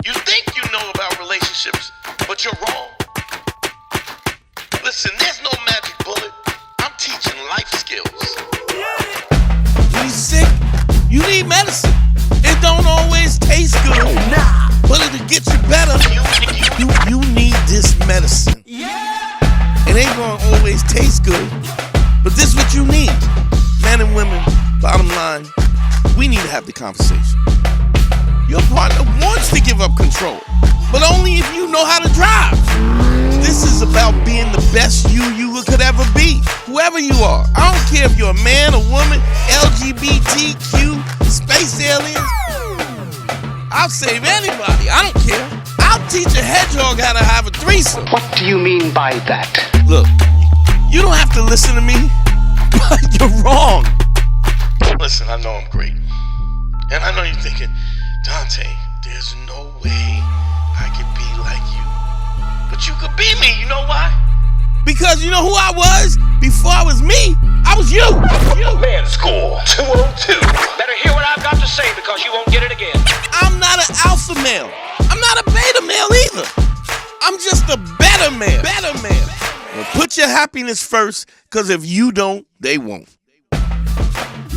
You think you know about relationships, but you're wrong. Listen, there's no magic bullet. I'm teaching life skills. When you're sick, you need medicine. It don't always taste good, but it'll get you better. You need this medicine. It ain't gonna always taste good, but this is what you need. Men and women, bottom line, we need to have the conversation. Your partner wants to give up control, but only if you know how to drive. This is about being the best you could ever be, whoever you are. I don't care if you're a man, a woman, LGBTQ, space aliens. I'll save anybody. I don't care. I'll teach a hedgehog how to have a threesome. What do you mean by that? Look, you don't have to listen to me, but you're wrong. Listen, I know I'm great. And I know you're thinking, Dante, there's no way I could be like you. But you could be me, you know why? Because you know who I was? Before I was me, I was you. Man score 202. Better hear what I've got to say because you won't get it again. I'm not an alpha male. I'm not a beta male either. I'm just a better man. Well, put your happiness first, because if you don't, they won't.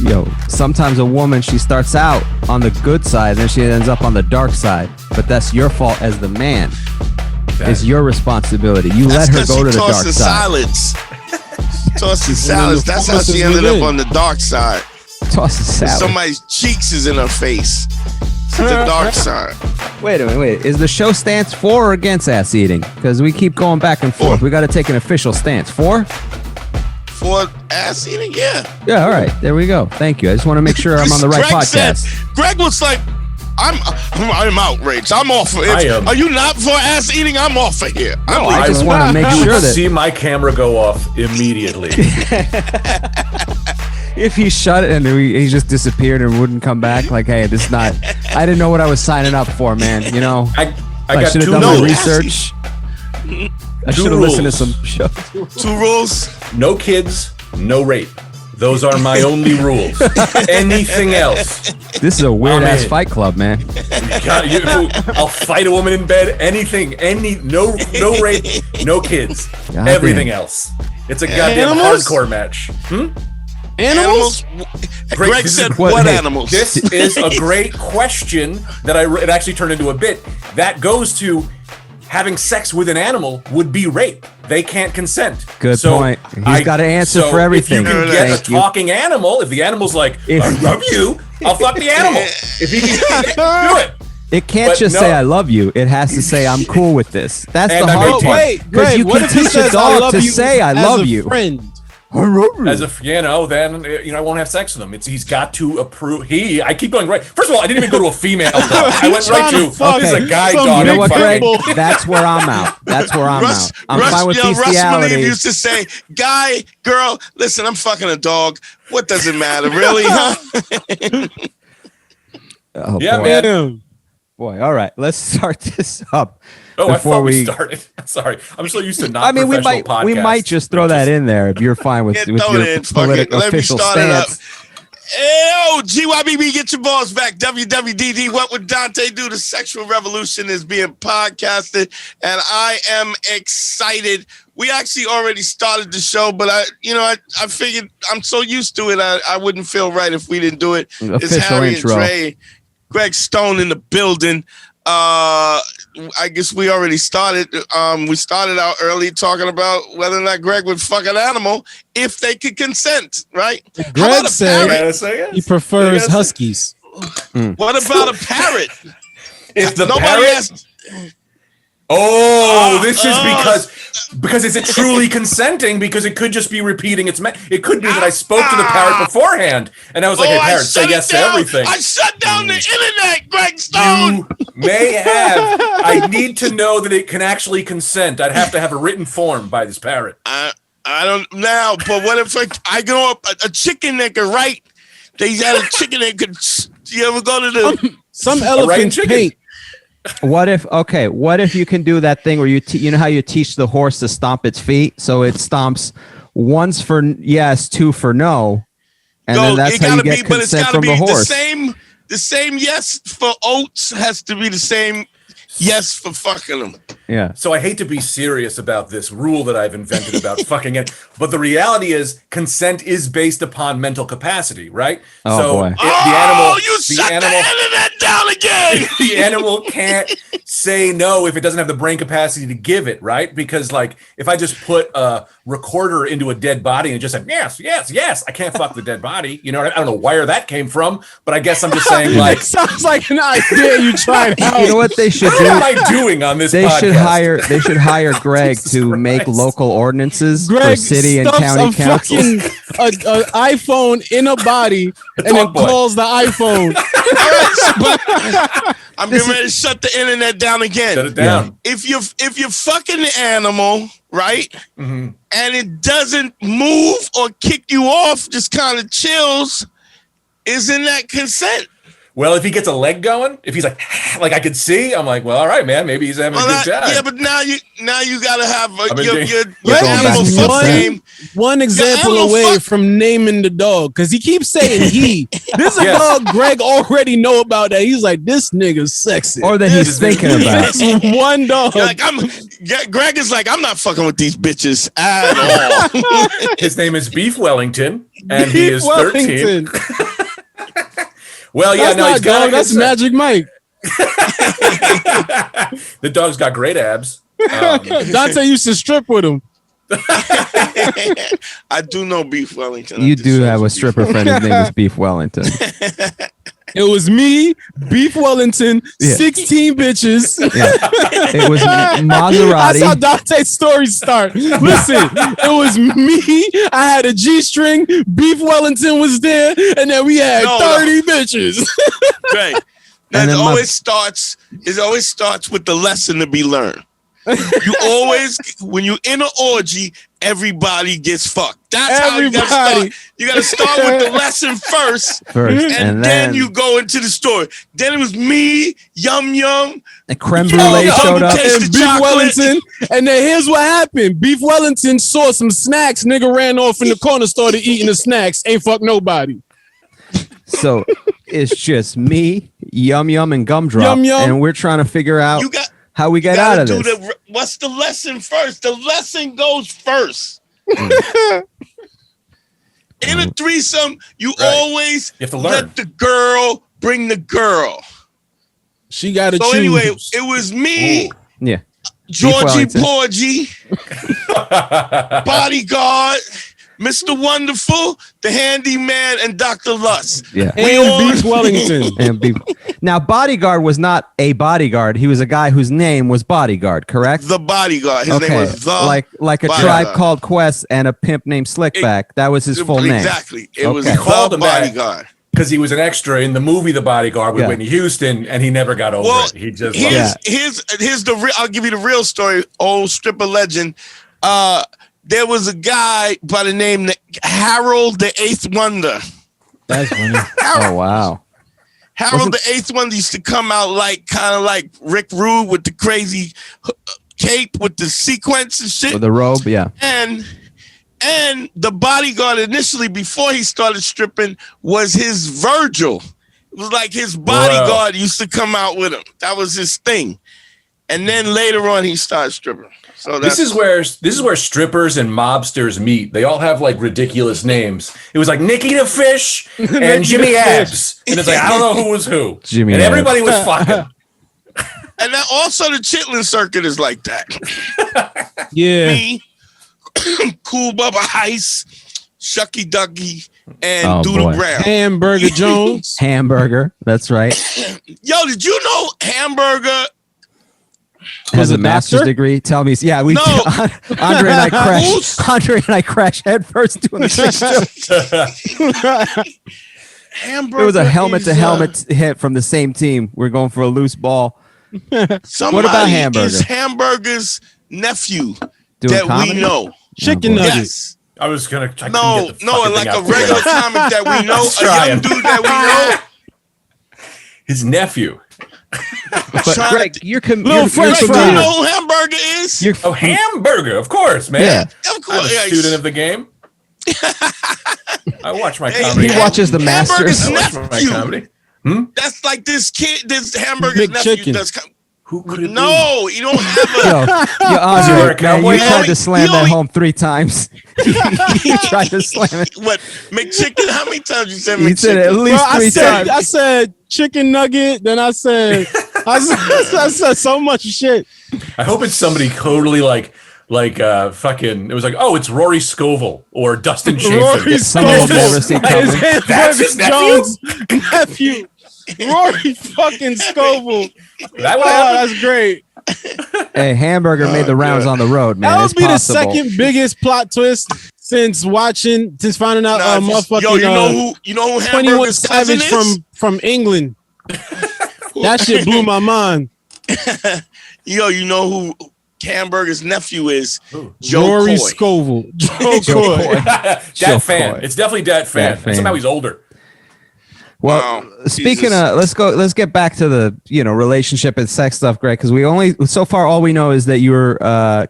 Yo, sometimes a woman, she starts out on the good side, then she ends up on the dark side. But that's your fault as the man. It's your responsibility. You let her go to the dark side. Salads. Tossing salads. That's how she ended up on the dark side. Tossing salads. Somebody's cheeks is in her face. It's the dark side. Wait a minute. Is the show stance for or against ass eating? Because we keep going back and forth. We got to take an official stance. For? For ass eating? Yeah. Yeah, all right. There we go. Thank you. I just want to make sure I'm on the right podcast. Greg was like, I'm outraged. I'm off. Are you not for ass eating? I'm off of here. I just want to make sure that see my camera go off immediately. If he shut it and he just disappeared and wouldn't come back, like, hey, this is not. I didn't know what I was signing up for, man. You know, I should have done my research. I should have listened to some shows. 2 rules: no kids, no rape. Those are my only rules. Anything else? This is a weird ass fight club, man. I'll fight a woman in bed. Anything. No rape. No kids. God everything damn. else. It's a goddamn hardcore match. Animals? Greg said what animals? This is a great question that it actually turned into a bit. That goes to having sex with an animal would be rape. They can't consent. Good point. He's got an answer for everything. If you can get a talking animal, if the animal's like, I love you, I'll fuck the animal. If he can do it. It can't just say I love you. It has to say I'm cool with this. That's the hard part. Because you can teach a dog to say I love you. As a then I won't have sex with him. He's got to approve. I keep going right. First of all, I didn't even go to a female dog. I went right to this is a guy dog. You know what, Greg? That's where I'm out. I'm fine with bestiality. Russ used to say, "Guy, girl, listen, I'm fucking a dog. What does it matter, really?" Huh? Oh, yeah, boy. man. Boy, all right. Let's start this up. Oh, I thought we started. Sorry, I'm so used to not. I mean, we might just throw that in there if you're fine with your political official stance. Yo, GYBB, get your balls back. WWDD, What Would Dante Do? The Sexual Revolution is being podcasted, and I am excited. We actually already started the show, but I figured I'm so used to it, I wouldn't feel right if we didn't do it. It's Harry and Dre, Greg Stone in the building. I guess we already started. We started out early talking about whether or not Greg would fuck an animal if they could consent, right? Greg said he prefers huskies. What about a parrot? If the parrot... This is because is it truly consenting? Because it could just be repeating its it could be that I spoke to the parrot beforehand and I was like, hey, parrot, say yes to everything. I shut down the internet, Greg Stone. You may have. I need to know that it can actually consent. I'd have to have a written form by this parrot. I don't now, but what if I go up a chicken that could write? They had a chicken that could. You ever go to the some elephant paint? What if you can do that thing where you know how you teach the horse to stomp its feet, so it stomps once for yes, 2 for no, and then that's how you get consent from the horse. The same yes for oats has to be the same. yes for fucking them. Yeah. So I hate to be serious about this rule that I've invented about fucking it, but the reality is consent is based upon mental capacity, right? Oh, so boy. You shut the internet down again. The animal can't say no if it doesn't have the brain capacity to give it, right? Because like if I just put a recorder into a dead body and just said yes, I can't fuck the dead body. You know, I don't know where that came from, but I guess I'm just saying like sounds like an idea you tried out. You know what they should do? What am I doing on this They podcast? they should hire Greg to make local ordinances Greg for city and stuffs county a councils. fucking a iPhone in a body and then Dog boy. calls the iPhone. I'm getting ready to shut the internet down again. Shut it down. If you're fucking the animal, right, and it doesn't move or kick you off, just kind of chills, isn't that consent? Well, if he gets a leg going, if he's like I could see, I'm like, well, all right, man, maybe he's having a good time. Yeah, but now you gotta have your Greg animal is fuck game. One example animal away fuck- from naming the dog, because he keeps saying he. This is a dog Greg already know about that. He's like, this nigga's sexy. Or that he's thinking about. That's one dog. Greg is like, I'm not fucking with these bitches at all. His name is Beef Wellington, and he is 13. Well, yeah, That's no, not he's got dog. That's Magic Mike. The dog's got great abs. Dante used to strip with him. I do know Beef Wellington. You do have a stripper friend. His name is Beef Wellington. It was me, Beef Wellington, Yeah. 16 bitches. Yeah. It was Maserati. That's how Dante's stories start. Listen, it was me. I had a G-string. Beef Wellington was there, and then we had 30 bitches. Right. And It then always starts with the lesson to be learned. You always, when you in an orgy, everybody gets fucked. That's how you gotta start. You gotta start with the lesson first, and then you go into the story. Then it was me, Yum Yum, and creme brulee showed up, and Beef Wellington. And then here's what happened: Beef Wellington saw some snacks. Nigga ran off in the corner, started eating the snacks. Ain't fuck nobody. So it's just me, Yum Yum, and Gumdrop, Yum Yum. and we're trying to figure out how we get out of this. What's the lesson first? The lesson goes first. In a threesome, you always have to learn. let the girl bring the girl. She got to choose. So anyway, it was me, Yeah, Georgie Porgy, Bodyguard, Mr. Wonderful, the Handyman, and Dr. Lust. Yeah, and Beef Wellington. and Beef. Now, Bodyguard was not a bodyguard. He was a guy whose name was Bodyguard, correct? The Bodyguard. His name was the like a Bodyguard. Tribe Called Quest and a pimp named Slickback. That was his full name. Exactly. It was Okay. the Called him that. Bodyguard. Because he was an extra in the movie The Bodyguard with Whitney Houston, and he never got over it. He just here's the real. I'll give you the real story. Old stripper legend. There was a guy by the name Harold the Eighth Wonder. That's funny. Oh wow. Harold the Eighth Wonder used to come out kind of like Rick Rude with the crazy cape with the sequence and shit. With the robe, yeah. And the Bodyguard initially, before he started stripping, was his Virgil. It was like his bodyguard used to come out with him. That was his thing. And then later on, he started stripping. So this is where strippers and mobsters meet. They all have like ridiculous names. It was like Nicky the Fish and Jimmy Abs, and it's like I don't know who was who. Jimmy and Abs. everybody was fucking. And then also the Chitlin Circuit is like that. Yeah. Me, Cool Bubba Ice, Shucky Ducky, and Doodle Brown. Hamburger Jones. Hamburger. That's right. Yo, did you know Hamburger Has a master's degree? Tell me. Yeah, we. No. Andre and I crashed headfirst doing the show. Hamburger? It was a helmet to helmet hit from the same team. We're going for a loose ball. Somebody What about Hamburger? is Hamburger's nephew Doing that comedy? we know. Chicken nuggets. Yes. I was gonna. No, like a regular comic that we know, a young dude that we know. His nephew. But Greg, you're You know who Hamburger is? Hamburger, of course, man. Yeah. Of I'm course. a student of the game. I watch my comedy. He watches the Masters. Hamburger's I watch my nephew. comedy. That's like this kid, this Hamburger's Big nephew chicken. does Who could it be? No, you don't have a. Yo, Andre, cowboy? you tried to slam that home 3 times. You tried to slam it. What McChicken? How many times you said You said it at McChicken? least Bro, 3 times. I said chicken nugget. Then I said I said so much shit. I hope it's somebody totally like fucking. It was like, oh, it's Rory Scovel or Dustin Schaefer. Rory Someone we'll never see coming. That's his Jones' nephew. Rory fucking Scovel. That Oh, would happen? that's great. Hey, Hamburger made the rounds on the road, man. That It's would be possible. the second biggest plot twist since finding out motherfucking Yo, you know who 21 Hamburger's cousin Savage is? from England. That shit blew my mind. Yo, you know who Hamburger's nephew is? Joe Rory Coy. Scovel. Joe Coy. Dat fan. It's definitely Dat fan. Dat fan. Somehow he's older. Well, Wow, speaking Jesus. of, let's get back to the relationship and sex stuff, Greg, because so far all we know is that you're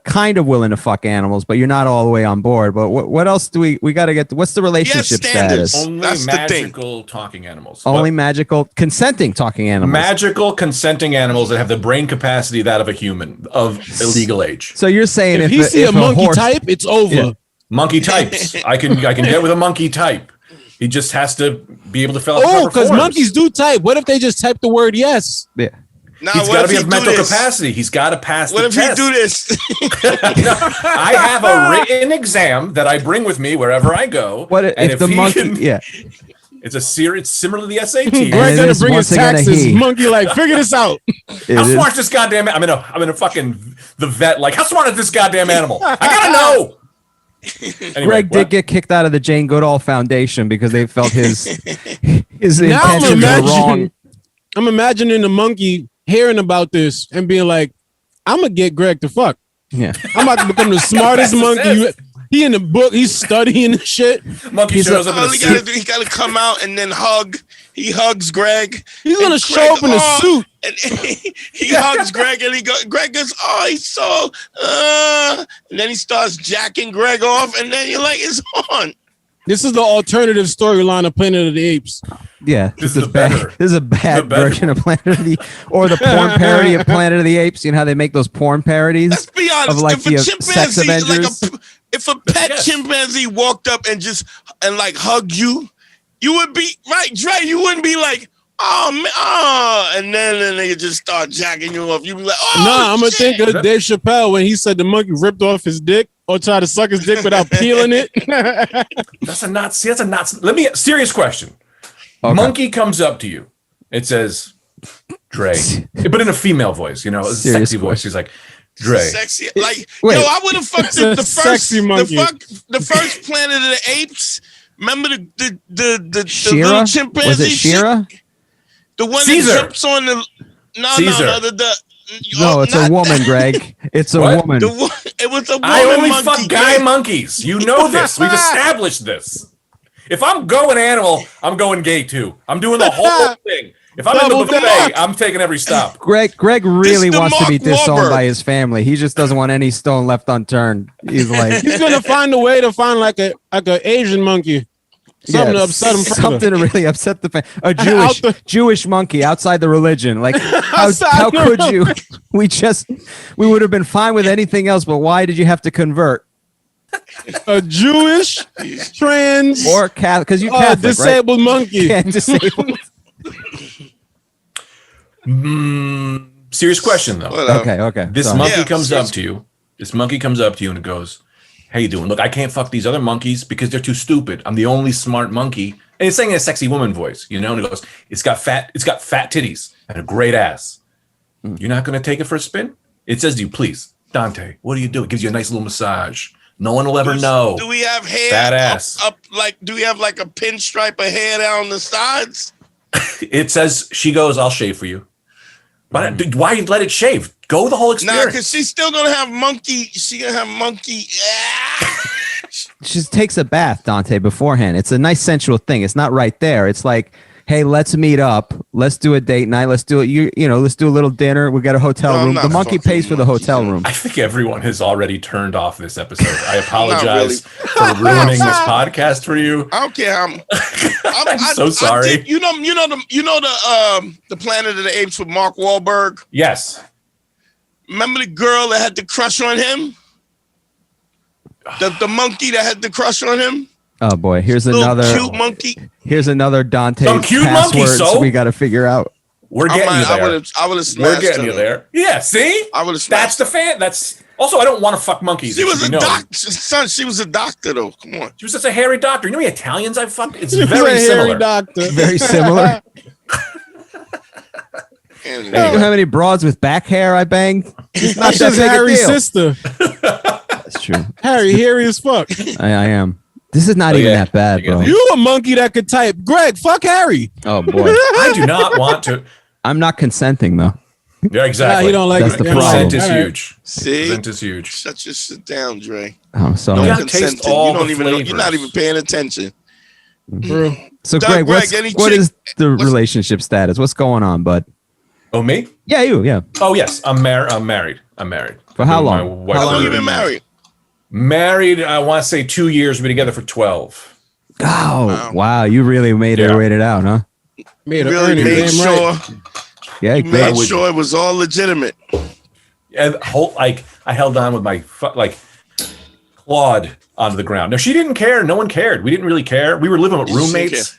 kind of willing to fuck animals, but you're not all the way on board. But what else do we got to get? What's the relationship standards. status? Only That's the thing. magical talking animals. Only What? magical consenting talking animals. Magical consenting animals that have the brain capacity that of a human of illegal age. So you're saying If you see a monkey horse, type, it's over. Yeah. Monkey types. I can get with a monkey type. He just has to be able to fill out. Oh, the because forms. monkeys do type. What if they just type the word yes? Yeah. Now, He's what got to if be he of do mental this? capacity. He's got to pass What the if test. he do this? I have a written exam that I bring with me wherever I go. What and if the he monkey? can- Yeah. It's it's similar to the SAT. And Greg it gonna is bring once his again a taxes. he. Monkey like, figure this out. It How is. smart is this goddamn? I'm in a fucking the vet. Like, how smart is this goddamn animal? I gotta know. Anyway, Greg what? did get kicked out of the Jane Goodall Foundation because they felt his Now intentions were wrong. I'm imagining the monkey hearing about this and being like, I'm gonna get Greg to fuck. Yeah. I'm about to become the smartest That's monkey. it. He in the book, he's studying the shit. Monkey He's shows up in All a he gotta suit. do, he gotta come out and then hug. He hugs Greg. He's gonna And show Greg, up in a suit. And he hugs Greg, and Greg goes, "Oh, he's so." And then he starts jacking Greg off, and then you're like, "It's on." This is the alternative storyline of Planet of the Apes. Yeah, This this is is the bad. better- This is a bad the better version of Planet of the, or the porn parody of Planet of the Apes. You know how they make those porn parodies? Let's be honest. Of, like, if a the sex chimpanzee, Avengers? if a pet Yes. chimpanzee walked up and like hugged you, you would be right, Dre. You wouldn't be like, "Oh man," and then they just start jacking you off. You'd be like, "Oh, Nah, I'm gonna shit." think of Dave Chappelle when he said the monkey ripped off his dick or tried to suck his dick without peeling it. That's a not. See, that's a not. Let me. Serious question. Okay. Monkey comes up to you. It says, "Dre," but in a female voice. You know, a Serious sexy voice. She's like, "Dre." Sexy, like Wait. yo, I would have fucked It's a the sexy first, monkey. the first Planet of the Apes. Remember the little Shira? chimpanzee? Was it shit? Shira? The one Caesar. that jumps on the Caesar. No, it's a not woman, that. Greg. It's a What? woman. It was a woman I only monkey. fuck guy monkeys. You know this. We've established this. If I'm going animal, I'm going gay too. I'm doing the whole thing. If I'm in Double the buffet, down. I'm taking every stop. Greg really the wants to be Mark disowned Wahlberg. by his family. He just doesn't want any stone left unturned. He's like He's gonna find a way to find like a Asian monkey. Something to upset him further. Something to really upset the a Out the- Jewish monkey outside the religion. Like how Outside the could you? We would have been fine with anything else, but why did you have to convert? A Jewish trans Or Catholic? Because you're Catholic, disabled monkey. right? Yeah, disabled. Serious question though. Okay. This Sorry. monkey Yeah, comes serious- up to you. This monkey comes up to you and it goes, "How you doing? Look, I can't fuck these other monkeys because they're too stupid. I'm the only smart monkey." And it's saying in a sexy woman voice, you know, and it goes, it's got fat titties and a great ass. You're not gonna take it for a spin? It says to you, "Please, Dante, what do you do?" It gives you a nice little massage. No one will ever know. Do we have hair Fat ass. up like? Do we have like a pinstripe of hair down the sides? It says, she goes, "I'll shave for you." But why let it shave? Go the whole Nah, experience. because she's still gonna have monkey. She gonna have monkey. She just takes a bath, Dante, beforehand. It's a nice sensual thing. It's not right there. It's like, hey, let's meet up. Let's do a date night. Let's do it. Let's do a little dinner. We got a hotel No, I'm room. not The monkey fucking pays for the monkeys, hotel man. room. I think everyone has already turned off this episode. I really. apologize for ruining this podcast for you. I don't care. I'm so sorry. You know the Planet of the Apes with Mark Wahlberg. Yes. Remember the girl that had the crush on him? The monkey that had the crush on him? Oh boy, here's Little another cute monkey. Here's another Dante Some cute monkey, passwords so? we got to figure out. We're getting you there. I would have smashed We're getting you there. Yeah, see? I would have That's smashed the fan. That's also, I don't want to fuck monkeys. She was a doctor. doctor. Son, she was a doctor, though. Come on. She was just a hairy doctor. You know how many Italians I've fucked? It's He's very a hairy similar. doctor. Very similar. And, You know how many broads with back hair I banged? It's not That's that just big a Harry's deal. sister. That's true. Harry, hairy as fuck. I am. This is not even that bad, bro. You a monkey that could type. Greg, fuck Harry. Oh boy. I do not want to. I'm not consenting though. Yeah, exactly. Nah, you don't like That's it. the Yeah, problem. Consent is all right. huge. See? Consent is huge. Shut your shit down, Dre. Oh, sorry. No You gotta taste consenting. all You don't the even know. You're not flavors. even paying attention. Bro. So Doug, Greg, Greg, what is the relationship status? What's going on, bud? Oh, me? Yeah, you. Yeah. Oh, yes. I'm married. For how My long? wife- How long you been married? Married, I want to say 2 years. We've been together for 12. Oh, wow. You really made it Yeah. rated out, huh? Made a Really earning, made damn sure. right. Yeah, You good. made sure it was all legitimate. And I held on with my clawed onto the ground. No, she didn't care. No one cared. We didn't really care. We were living with She didn't roommates.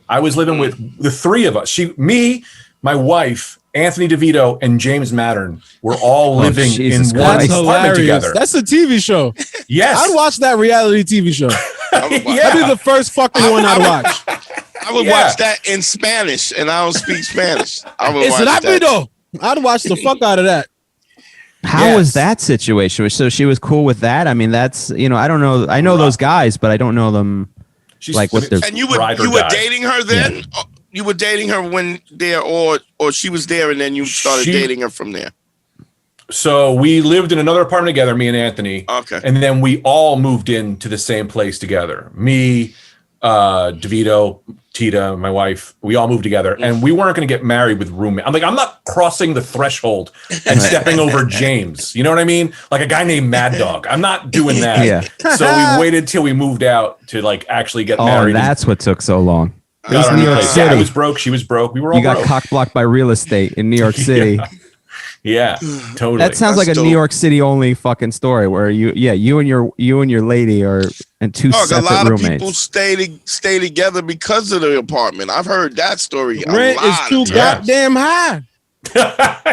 I was living with the three of us. Me, my wife, Anthony DeVito, and James Mattern were all living Jesus in one Christ. That's apartment hilarious. together. That's a TV show. Yes. I'd watch that reality TV show. That'd Yeah. be the first fucking one I'd watch. I would Yeah. watch that in Spanish, and I don't speak Spanish. I would It's watch that. rápido. I'd watch the fuck out of that. How was that situation? So she was cool with that? I mean, that's, I don't know. I know those guys, but I don't know them. She's Like what they're- And you were ride or you were die. dating her then? You were dating her when there, or she was there, and then you started She- dating her from there. So we lived in another apartment together, me and Anthony. Okay. And then we all moved into the same place together. Me, DeVito, Tita, my wife, we all moved together. And we weren't going to get married with roommate. I'm not crossing the threshold and stepping over James. You know what I mean? Like a guy named Mad Dog. I'm not doing that. Yeah. So we waited till we moved out to actually get Oh, married. that's what took so long. It Got was our New new York place. Yeah, I City. was broke. She was broke. We were all You got broke. cock blocked by real estate in New York City. Yeah, totally. That sounds That's like a dope. New York City only fucking story where you and your lady are in two Dog, a separate lot of roommates. people stay together because of the apartment. I've heard that story. Rent is too goddamn high.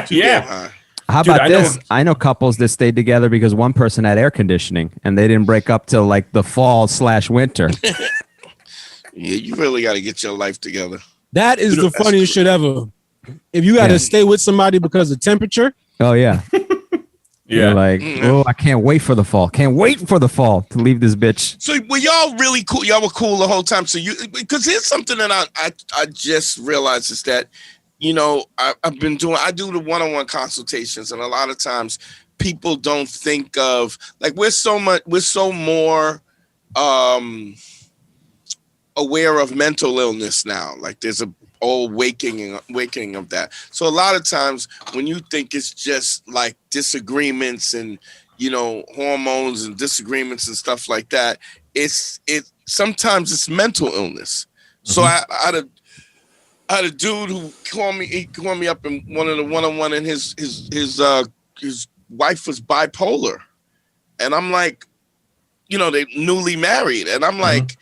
Yeah. How Dude, about I know- this? I know couples that stayed together because one person had air conditioning and they didn't break up till like the fall/winter. Yeah, you really got to get your life together. That is the That's funniest shit ever. If you got to Yeah. stay with somebody because of temperature, Oh yeah. You're Yeah. like, oh, I can't wait for the fall. Can't wait for the fall to leave this bitch. So were y'all really cool? Y'all were cool the whole time. So because here's something that I just realized is that, I've been doing, I do the one-on-one consultations, and a lot of times people don't think of, like, we're so more aware of mental illness now. Like there's a old waking of that. So a lot of times when you think it's just like disagreements and hormones and disagreements and stuff like that, sometimes it's mental illness. So I had a dude who called me up in one of the one-on-one, and his wife was bipolar, and I'm like, they newly married, and I'm like,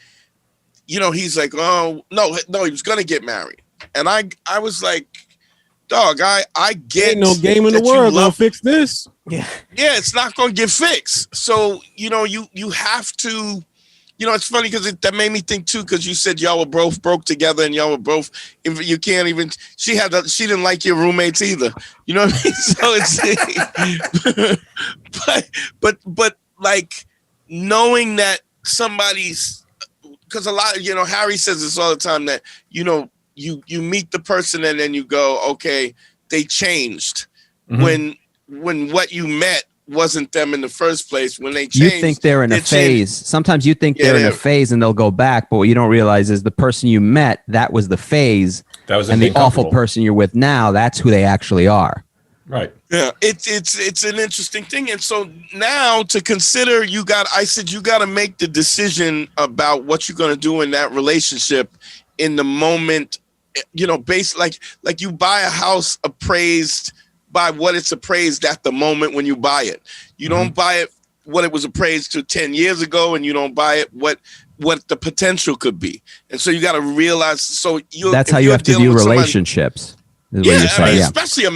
he's like, oh no, he was gonna get married, and I was like, dog, I get ain't no game in the that you world gonna love- fix this. yeah, it's not gonna get fixed. So you have to. It's funny because that made me think too, because you said y'all were both broke together and y'all were both, you can't even, she didn't like your roommates either. You know what I mean? So it's, but like knowing that somebody's, because a lot, Harry says this all the time, that, you meet the person and then you go, okay, they changed. When what you met wasn't them in the first place. When they changed, You think they're in a phase. Sometimes you think they're in a phase and they'll go back, but what you don't realize is the person you met, that was the phase. That was and the being awful comfortable. person you're with now, that's who they actually are. Right. Yeah, it's an interesting thing. And so now to consider, I said you got to make the decision about what you're going to do in that relationship in the moment, based like you buy a house appraised by what it's appraised at the moment when you buy it. You don't buy it what it was appraised to 10 years ago, and you don't buy it what the potential could be. And so you got to realize. So that's how you have to view relationships. Yeah, I mean, especially a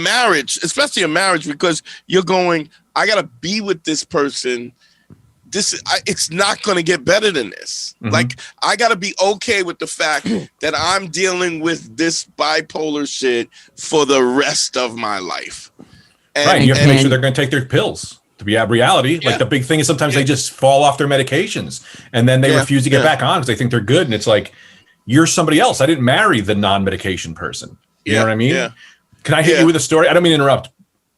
marriage, because you're going, I got to be with this person. It's not going to get better than this. Like, I got to be okay with the fact that I'm dealing with this bipolar shit for the rest of my life. And you have to make sure they're going to take their pills. To be a reality, like the big thing is sometimes they just fall off their medications and then they refuse to get back on because they think they're good. And it's like, you're somebody else. I didn't marry the non-medication person. You know what I mean? Yeah. Can I hit you with a story? I don't mean to interrupt.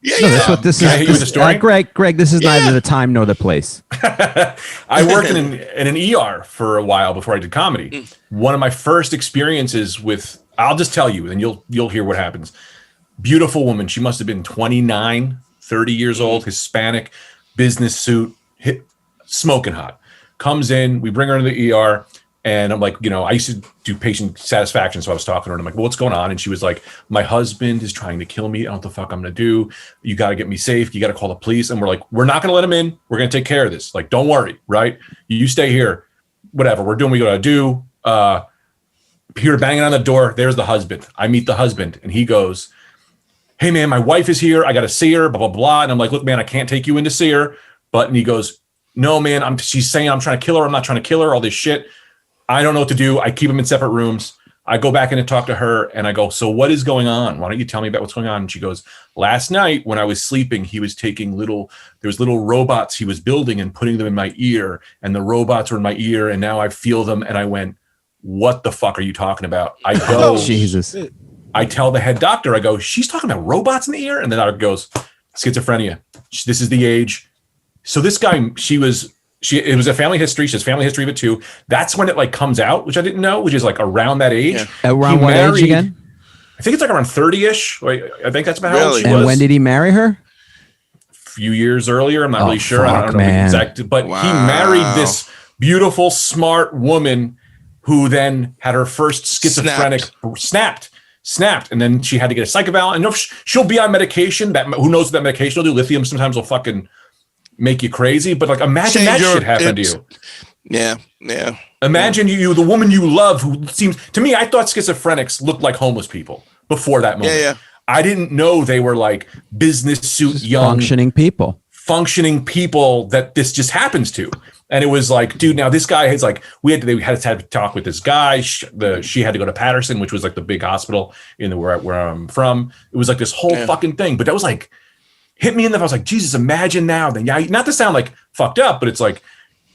That's what this is. Can I hit you with a story? Greg, this is neither the time nor the place. I worked in an ER for a while before I did comedy. One of my first experiences with, I'll just tell you, and you'll hear what happens. Beautiful woman. She must have been 29, 30 years old, Hispanic, business suit, smoking hot. Comes in, we bring her into the ER, and I'm like, I used to do patient satisfaction, so I was talking to her, and I'm like, well, what's going on? And she was like, my husband is trying to kill me. I don't know what the fuck I'm going to do. You got to get me safe. You got to call the police. And we're like, we're not going to let him in. We're going to take care of this. Like, don't worry, right? You stay here. Whatever. We're doing what we got to do. Peter banging on the door. There's the husband. I meet the husband, and he goes, hey man, my wife is here. I got to see her, blah, blah, blah. And I'm like, look, man, I can't take you in to see her. And he goes, no, man, she's saying I'm trying to kill her. I'm not trying to kill her. All this shit. I don't know what to do. I keep them in separate rooms. I go back in and talk to her and I go, so what is going on? Why don't you tell me about what's going on? And she goes, last night when I was sleeping, he was taking little robots he was building and putting them in my ear, and the robots were in my ear, and now I feel them. And I went, what the fuck are you talking about? I go, Jesus. I tell the head doctor, I go, she's talking about robots in the ear? And the doctor goes, schizophrenia. This is the age. So this guy, it was a family history. She has family history of it too. That's when it like comes out, which I didn't know, which is like around that age. Yeah. Around what age again? I think it's like around 30-ish. I think that's about how old she was. And when did he marry her? A few years earlier. I'm not really sure. I don't know the exact, but he married this beautiful, smart woman who then had her first schizophrenic snapped, and then she had to get a psych eval. And she'll be on medication. That who knows what that medication will do? Lithium sometimes will fucking make you crazy. But like, imagine that shit happened to you. Yeah. Imagine you, the woman you love, who seems to me. I thought schizophrenics looked like homeless people before that moment. Yeah. I didn't know they were like business suit young functioning people that this just happens to. And it was like, dude, now this guy is like, we had to talk with this guy. She had to go to Patterson, which was like the big hospital in where I'm from. It was like this whole fucking thing. But that was like, hit me in the, I was like, Jesus, imagine now. Then, not to sound like fucked up, but it's like,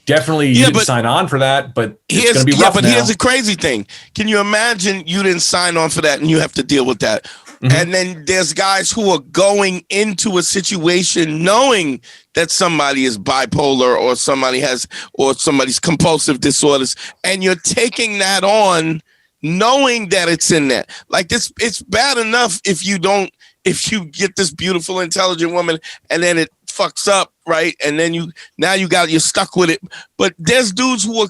definitely you didn't sign on for that, but it's going to be rough now. Here's the crazy thing. Can you imagine you didn't sign on for that and you have to deal with that? Mm-hmm. And then there's guys who are going into a situation knowing that somebody is bipolar or somebody's compulsive disorders, and you're taking that on knowing that it's in there. Like this, it's bad enough if you get this beautiful, intelligent woman and then it fucks up, right? And then you're stuck with it. But there's dudes who are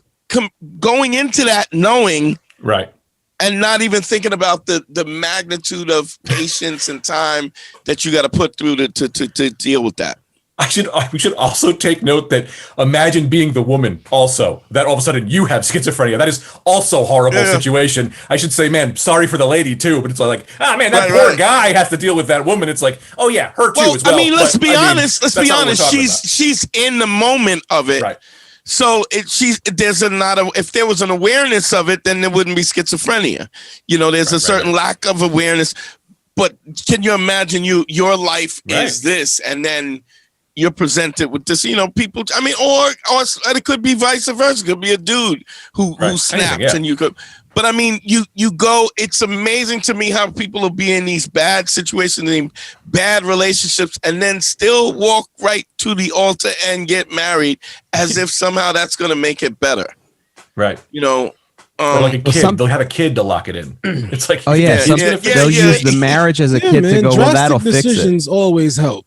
going into that knowing, right, and not even thinking about the magnitude of patience and time that you got to put through to deal with that. We should also take note that imagine being the woman also, that all of a sudden you have schizophrenia. That is also a horrible situation. I should say, man, sorry for the lady too, but it's like, man, that poor guy has to deal with that woman. It's like, oh yeah, her too as well. I mean, let's be honest. She's in the moment of it. Right. So if there was an awareness of it, then there wouldn't be schizophrenia. There's a certain lack of awareness. But can you imagine your life is this, and then you're presented with this, people, I mean, or it could be vice versa. It could be a dude who snaps and you could, but I mean, you go, it's amazing to me how people will be in these bad situations, in bad relationships, and then still walk right to the altar and get married as if somehow that's going to make it better. Right. Or like a kid, they'll have a kid to lock it in. It's like, they'll use the marriage as a kid to go, well, that'll fix it. Decisions always help.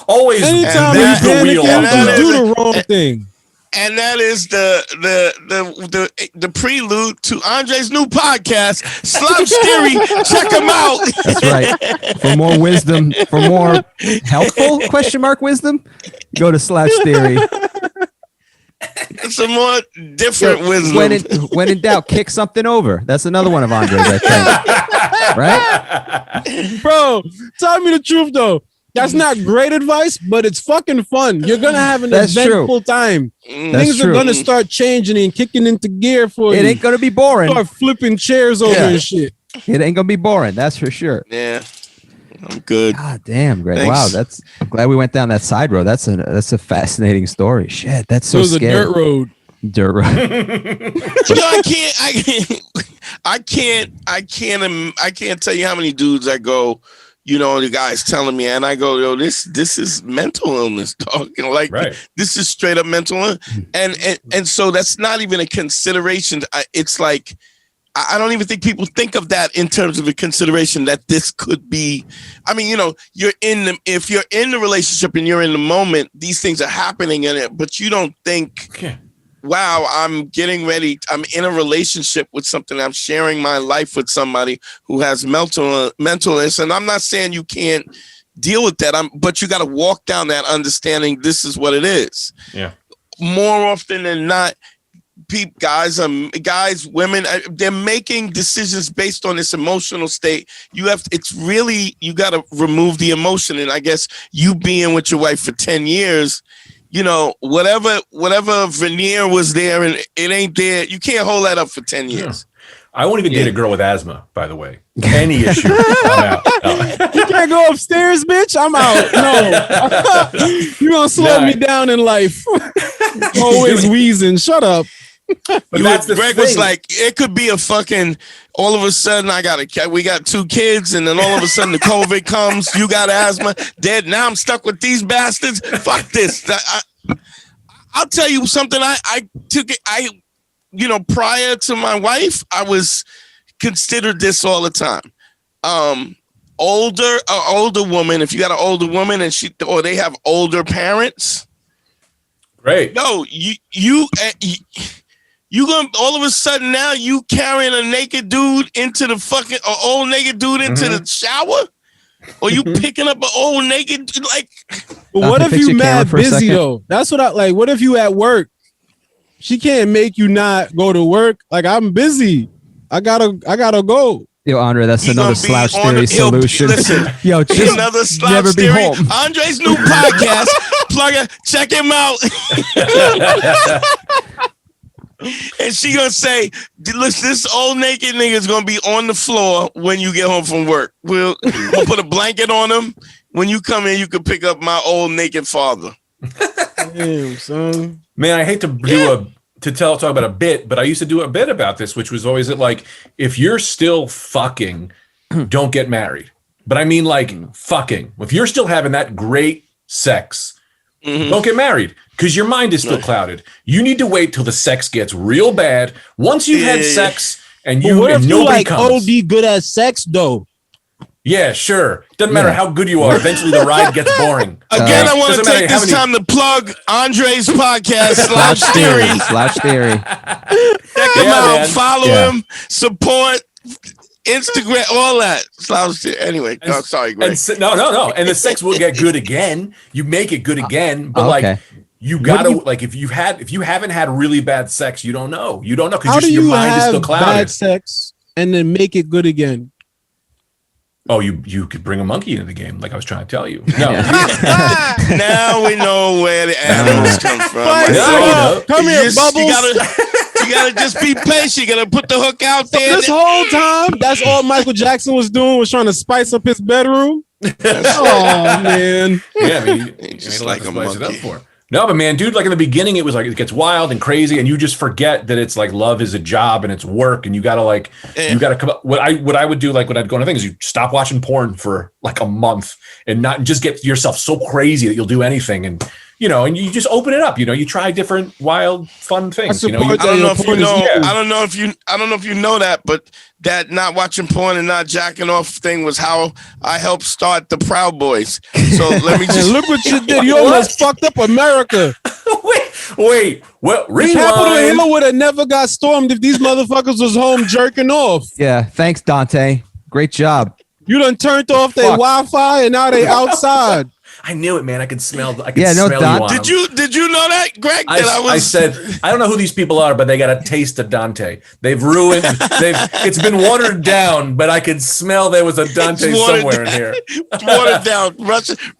Always. Anytime you panic and do the wrong thing. And that is the prelude to Andre's new podcast, Slouch Theory. Check him out. That's right. For more wisdom, for more helpful wisdom, go to Slouch Theory. Some more different wisdom. When in doubt, kick something over. That's another one of Andre's, I think. Right? Bro, tell me the truth though. That's not great advice, but it's fucking fun. You're gonna have an eventful time. Things are gonna start changing and kicking into gear for you. It ain't gonna be boring. Start flipping chairs over and shit. It ain't gonna be boring, that's for sure. Yeah. I'm good. God damn, Greg. Thanks. Wow, I'm glad we went down that side road. That's a fascinating story. Shit, that's so scary. It was a dirt road. Dirt road. I can't tell you how many dudes I go, the guy's telling me, and I go, yo, this is mental illness, dog. This is straight up mental illness. And so that's not even a consideration. It's like, I don't even think people think of that in terms of a consideration that this could be. I mean, if you're in the relationship and you're in the moment, these things are happening in it, but you don't think, wow, I'm getting ready. I'm in a relationship with something. I'm sharing my life with somebody who has mental illness. And I'm not saying you can't deal with that. But you got to walk down that understanding this is what it is. Yeah. More often than not, guys, women, they're making decisions based on this emotional state. You got to remove the emotion. And I guess you being with your wife for 10 years, whatever veneer was there and it ain't there, you can't hold that up for 10 years. I won't even date a girl with asthma, by the way. Any issue, I'm out. No. You can't go upstairs, bitch. I'm out. No. You're going to slow me down in life. Always wheezing. Shut up. But that's the Greg thing. was like, it could be a fucking, all of a sudden we got 2 kids and then all of a sudden the COVID comes, you got asthma, dead. Now I'm stuck with these bastards. Fuck this. I'll tell you something. I took it. Prior to my wife, I was considered this all the time. Older woman, if you got an older woman and they have older parents. Great. No, you gonna all of a sudden now you carrying a naked dude into the fucking old naked dude into the shower, or you picking up an old naked like. But what if you mad busy though? That's what I like. What if you at work? She can't make you not go to work. Like I'm busy. I gotta go. Yo, Andre, that's another Slouch Theory solution. Listen, yo, just another Slouch never be Theory. home. Andre's new podcast. Plug it. Check him out. And she gonna say, listen, this old naked nigga is gonna be on the floor when you get home from work. We'll put a blanket on him. When you come in, you can pick up my old naked father. Damn, son. Man, I hate to talk about a bit, but I used to do a bit about this, which was always like, if you're still fucking, don't get married. But I mean like fucking. If you're still having that great sex, don't get married. Because your mind is still clouded. You need to wait till the sex gets real bad. Once you've had sex and nobody comes. OD good at sex though? Yeah, sure. Doesn't matter how good you are. Eventually the ride gets boring. Again, I want to take this time to plug Andre's podcast, Slouch Theory. Slouch Theory. Check him out. Man. Follow him. Support. Instagram, all that. Anyway, sorry, Greg. No. And the sex will get good again. You make it good again, but like you gotta like if you haven't had really bad sex, you don't know. You don't know because your mind is still clouded. Bad sex and then make it good again. Oh, you could bring a monkey into the game, like I was trying to tell you. No. Now we know where the animals come from. Come here, Bubbles. You gotta just be patient. You gotta put the hook out there. This whole time, that's all Michael Jackson was doing, was trying to spice up his bedroom. Oh man. Yeah, I mean, just like a monkey. No, but man, dude, like in the beginning, it was like it gets wild and crazy, and you just forget that it's like love is a job and it's work, and you gotta come up. What I would do, like when I'd go on a thing, is you stop watching porn for like a month and not just get yourself so crazy that you'll do anything, and and you just open it up. You try different wild, fun things. I don't know if you know that, but that not watching porn and not jacking off thing was how I helped start the Proud Boys. So let me just look what you did. You almost fucked up America. Wait, Wait, well, The Capitol rewind. Hill would have never got stormed if these motherfuckers was home jerking off. Yeah, thanks, Dante. Great job. You done turned off their Wi-Fi and now they outside. I knew it, man. I could smell. I could Yeah, no, smell Don- you on Did them. you know that, Greg? I said I don't know who these people are, but they got a taste of Dante. They've ruined. It's been watered down, but I could smell there was a Dante somewhere in here. It's watered down.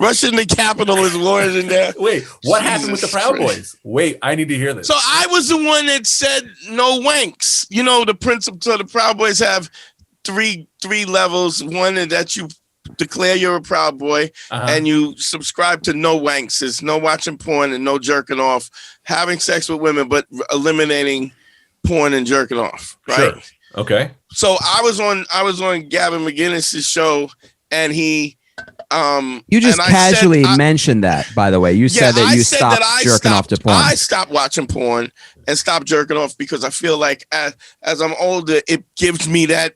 Russian the Capitol is watered down. Wait, what happened with the Proud Boys? Wait, I need to hear this. So I was the one that said no wanks. You know, the principle. So the Proud Boys have three levels. One is that you declare you're a Proud Boy, and you subscribe to no wanks. It's no watching porn and no jerking off, having sex with women, but eliminating porn and jerking off. Right. Sure. Okay. So I was on Gavin McGinnis's show, and he You just and I casually said, mentioned that, by the way. You said that you stopped jerking off to porn. I stopped watching porn and stopped jerking off because I feel like as I'm older, it gives me that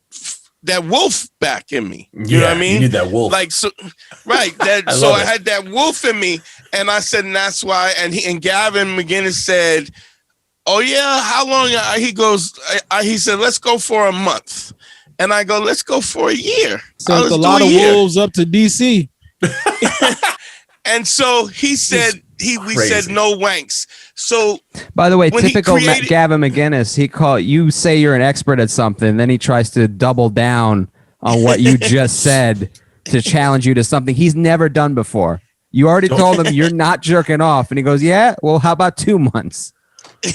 wolf back in me. You know what I mean? You need that wolf. Like, so, right. That I had that wolf in me, and I said, and that's why. And Gavin McGinnis said, "Oh yeah, how long?" He goes, he said, "Let's go for a month," and I go, "Let's go for a year." Sent a lot of wolves up to DC. And so he said, we said no wanks. So, by the way, when typical Gavin McGinnis, you say you're an expert at something, then he tries to double down on what you just said to challenge you to something he's never done before. You already told him you're not jerking off, and he goes, "Yeah, well, how about 2 months?"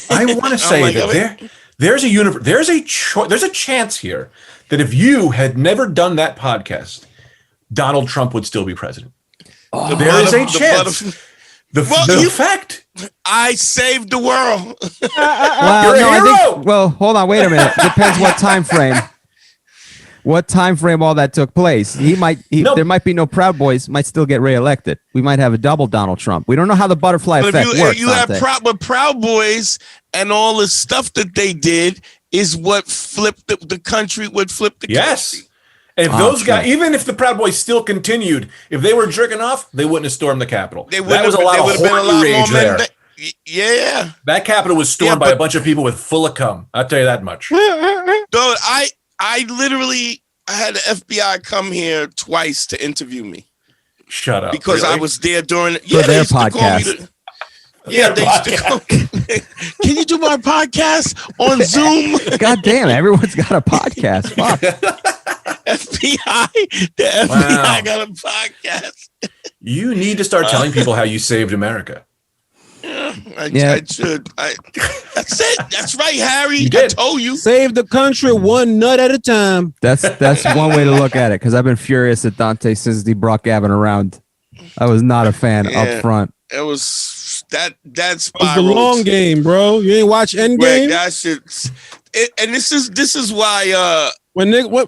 I want to say that there's a chance here that if you had never done that podcast, Donald Trump would still be president. There is a chance. The fact I saved the world. Well, You're a hero. Well, hold on, wait a minute. Depends what time frame. What time frame all that took place? There might be no Proud Boys. Might still get reelected. We might have a double Donald Trump. We don't know how the butterfly effect works. You have Proud Boys, and all the stuff that they did is what flipped the country. Would flip the country. And if those guys, even if the Proud Boys still continued, if they were jerking off, they wouldn't have stormed the Capitol. That was a lot of horny rage there. Yeah. That Capitol was stormed by a bunch of people with full of cum. I'll tell you that much. Dude, I literally had the FBI come here twice to interview me. Shut up. Because I was there during their podcast. They used to call Can you do my podcast on Zoom? God damn, everyone's got a podcast. Fuck. The FBI got a podcast. You need to start telling people how you saved America. I should. That's it. That's right, Harry. You did. I told you. Save the country one nut at a time. That's one way to look at it, because I've been furious at Dante since he brought Gavin around. I was not a fan up front. It was that It's the long game, bro. You ain't watch Endgame? That shit. And this is why when it was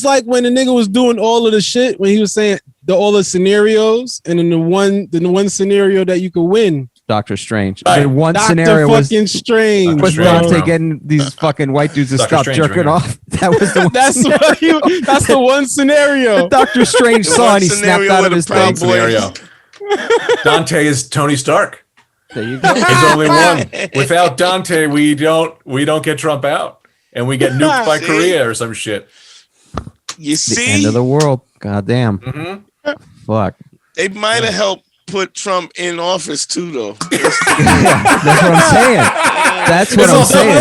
like when the nigga was doing all of the shit when he was saying all the scenarios, and then the one scenario that you could win. Doctor Strange. Right. The one Dr. scenario was Strange. Was Dante getting these fucking white dudes to stop jerking off? That was the one. That's the one scenario. Doctor Strange saw and he snapped out of his thing. Scenario. Dante is Tony Stark. There you go. There's only one. Without Dante, we don't get Trump out, and we get nuked by Korea or some shit. You see, the end of the world. God damn. Fuck. They might have helped put Trump in office too, though. That's what I'm saying. That's what I'm saying.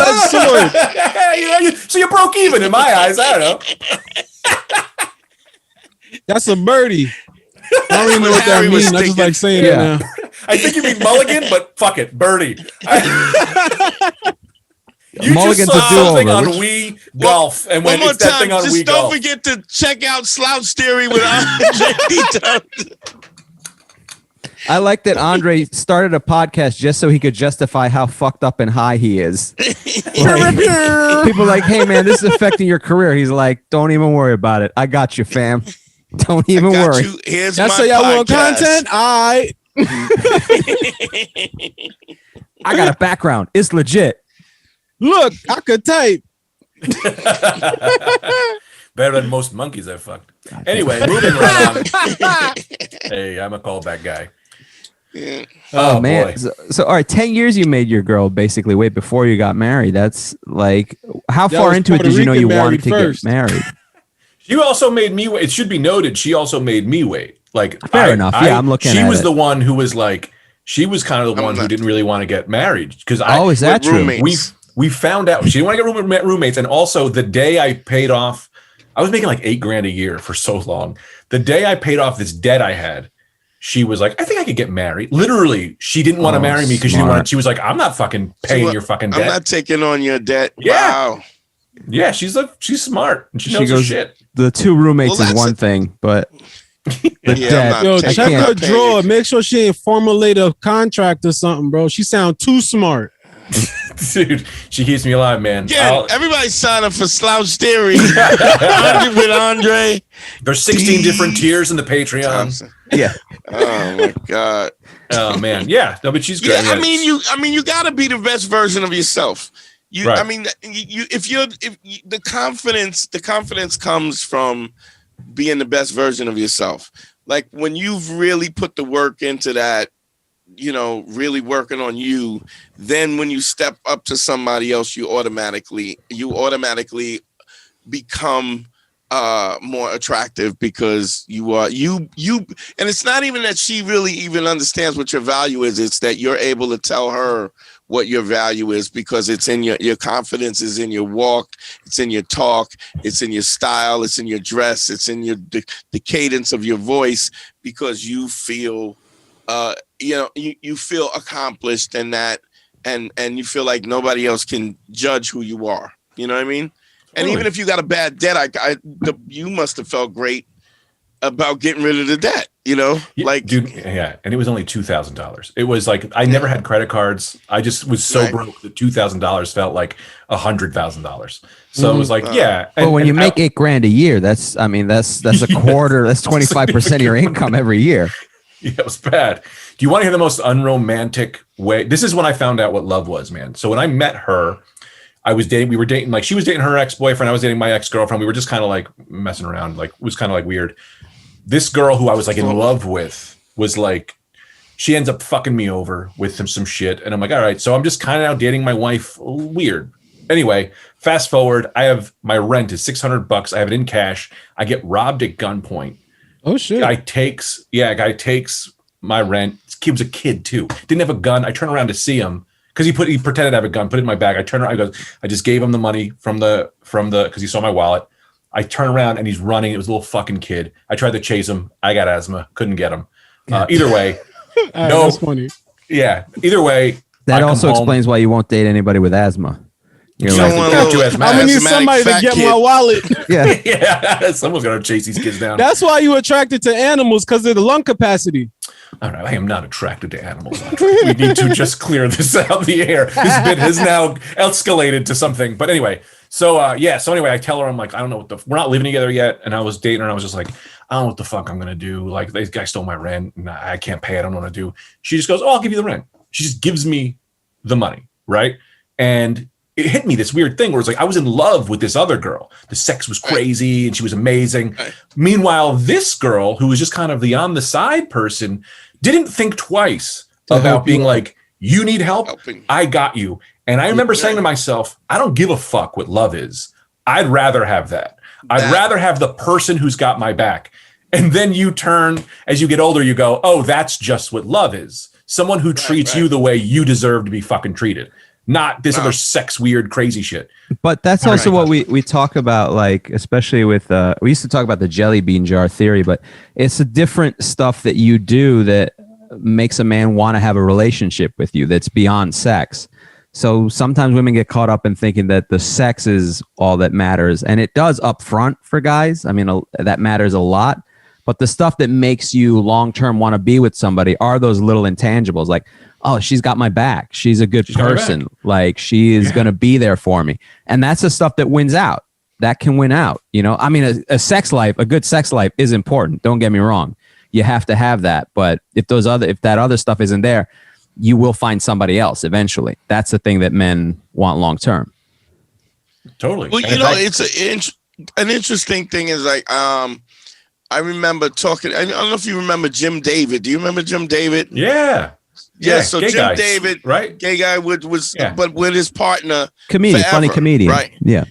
So you broke even in my eyes. I don't know. That's a birdie. I don't even know what that means. I just like saying it now. I think you mean mulligan, but fuck it, birdie. You Mulligan's just saw a something do-over. on Wii Golf, and when it's that thing on just Wii don't Golf. forget to check out Slouch Theory with Andre. I like that Andre started a podcast just so he could justify how fucked up and high he is. Like, people are like, hey man, this is affecting your career. He's like, don't even worry about it. I got you, fam. Don't even worry. Here's That's my how y'all want podcast. content? I got a background. It's legit. look, I could type. Better than most monkeys I fucked. Anyway, moving right on. Hey, I'm a callback guy. Yeah. Oh man. Boy. So all right, 10 years you made your girl basically way before you got married. That's like, how That far was into it Puerto did you know Rican you married wanted to first. get married? She also made me wait. It should be noted, she also made me wait. Like, Fair enough. Yeah, I'm looking she at was it. the one who was like, she was kind of the one who didn't really want to get married. Because Is that true? roommates. We found out she didn't want to get roommates. And also the day I paid off, I was making like $8,000 a year for so long. The day I paid off this debt I had, she was like, I think I could get married. Literally, she didn't want to marry me because she was like, I'm not fucking paying your fucking debt. I'm not taking on your debt. Yeah. Wow. Yeah, she's smart and she knows her shit. The two roommates Well, is one thing, but the Yeah, debt, I'm Yo, not I check can't. her drawer. Make sure she ain't formulate a contract or something, bro. She sound too smart. Dude, she keeps me alive, man. Again, everybody sign up for Slouch Theory with Andre. There's 16 different tiers in the Patreon. Thompson. Yeah. Oh my God. Oh man, yeah. No, but she's great. Yeah, I mean, you got to be the best version of yourself. Right. I mean, if the confidence comes from being the best version of yourself. Like when you've really put the work into that, really working on you, then when you step up to somebody else, you automatically become more attractive because you are you and it's not even that she really even understands what your value is. It's that you're able to tell her what your value is because it's in your confidence is in your walk, it's in your talk, it's in your style, it's in your dress, it's in the cadence of your voice, because you feel you feel accomplished in that, and you feel like nobody else can judge who you are. You know what I mean? And even if you got a bad debt, you must have felt great about getting rid of the debt, like, dude. Yeah. And it was only $2,000. It was like, I never had credit cards. I just was so broke that $2,000 felt like $100,000. So it was like, yeah. But when you make $8,000 a year, that's a quarter, that's 25% of your income every year. Yeah, it was bad. Do you want to hear the most unromantic way? This is when I found out what love was, man. So when I met her, we were dating, like she was dating her ex-boyfriend. I was dating my ex-girlfriend. We were just kind of like messing around. Like it was kind of like weird. This girl who I was like in love with was like, she ends up fucking me over with some shit. And I'm like, all right. So I'm just kind of now dating my wife. Weird. Anyway, fast forward. My rent is $600. I have it in cash. I get robbed at gunpoint. Oh shit. Guy takes my rent. He was a kid too. Didn't have a gun. I turn around to see him because he pretended to have a gun, put it in my bag. I turn around, I just gave him the money from the because he saw my wallet. I turn around and he's running. It was a little fucking kid. I tried to chase him. I got asthma. Couldn't get him. Either way. No. That's funny. Yeah. Either way. That also explains why you won't date anybody with asthma. I'm gonna need somebody to get my wallet. Yeah. Yeah. Someone's gonna chase these kids down. That's why you attracted to animals, because of the lung capacity. All right, I am not attracted to animals. We need to just clear this out of the air. This bit has now escalated to something. But anyway, so anyway, I tell her, I'm like, I don't know we're not living together yet. And I was dating her and I was just like, I don't know what the fuck I'm gonna do. Like, this guy stole my rent and I can't pay. I don't know what to do. She just goes, oh, I'll give you the rent. She just gives me the money, right? And it hit me, this weird thing where it's like I was in love with this other girl. The sex was crazy and she was amazing. Meanwhile, this girl, who was just kind of the on the side person, didn't think twice about being like, you need help? I got you. And I remember saying to myself, I don't give a fuck what love is. I'd rather have that. I'd rather have the person who's got my back. And then you turn, as you get older, you go, oh, that's just what love is. Someone who treats you the way you deserve to be fucking treated. Not this other sex weird crazy shit. But that's also what we talk about, like, especially with we used to talk about the jelly bean jar theory, but it's a different stuff that you do that makes a man want to have a relationship with you that's beyond sex. So sometimes women get caught up in thinking that the sex is all that matters, and it does up front for guys. I mean, that matters a lot. But the stuff that makes you long-term want to be with somebody are those little intangibles, like, oh, she's got my back. She's a good person. Like, she is going to be there for me. And that's the stuff that wins out. That can win out. I mean, a sex life, a good sex life is important. Don't get me wrong. You have to have that. But if that other stuff isn't there, you will find somebody else eventually. That's the thing that men want long-term. Totally. Well, it's an interesting thing is like, I remember talking. I don't know if you remember Jim David. Do you remember Jim David? Yeah. Yeah. So Jim guy. David, right? Gay guy was but with his partner, comedian, forever, funny comedian, right? Yeah.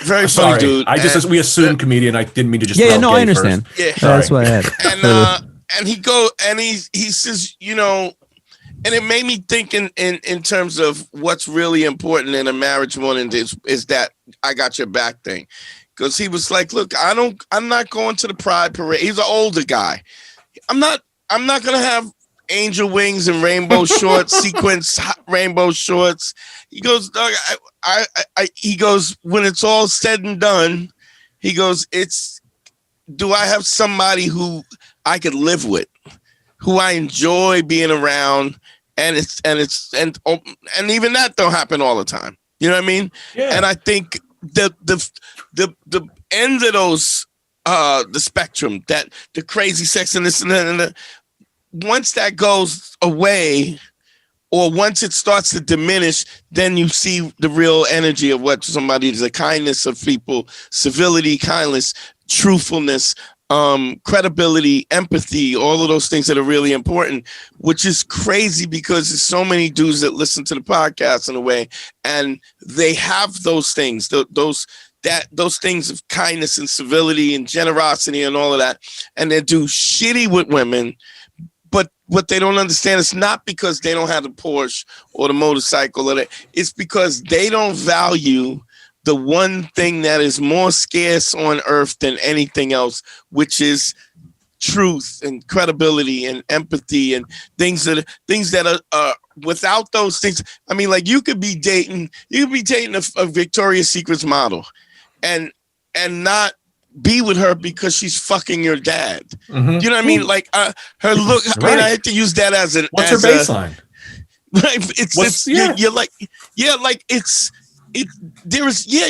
Very funny dude. We assumed comedian. I didn't mean to just. Yeah, no, I understand. First. Yeah, that's what I had. And he says, you know, and it made me think in terms of what's really important in a marriage more than this is that I got your back thing. Because he was like, look, I'm not going to the pride parade. He's an older guy. I'm not gonna have angel wings and rainbow shorts, sequence rainbow shorts. He goes, Doug, he goes, when it's all said and done, he goes, do I have somebody who I could live with, who I enjoy being around, and even that don't happen all the time. You know what I mean? Yeah. And I think the end of those the spectrum, that the crazy sex and this and that, and once that goes away, or once it starts to diminish, then you see the real energy of what somebody is, the kindness of people, civility, kindness, truthfulness, credibility, empathy, all of those things that are really important, which is crazy because there's so many dudes that listen to the podcast in a way, and they have those things, those things of kindness and civility and generosity and all of that, and they do shitty with women. But what they don't understand is not because they don't have the Porsche or the motorcycle, it's because they don't value the one thing that is more scarce on earth than anything else, which is truth and credibility and empathy and things that are without those things. I mean, like you could be dating a Victoria's Secret's model and not be with her because she's fucking your dad. Mm-hmm. You know what I mean? Like her look. Right. I mean, I had to use that as an. What's her baseline?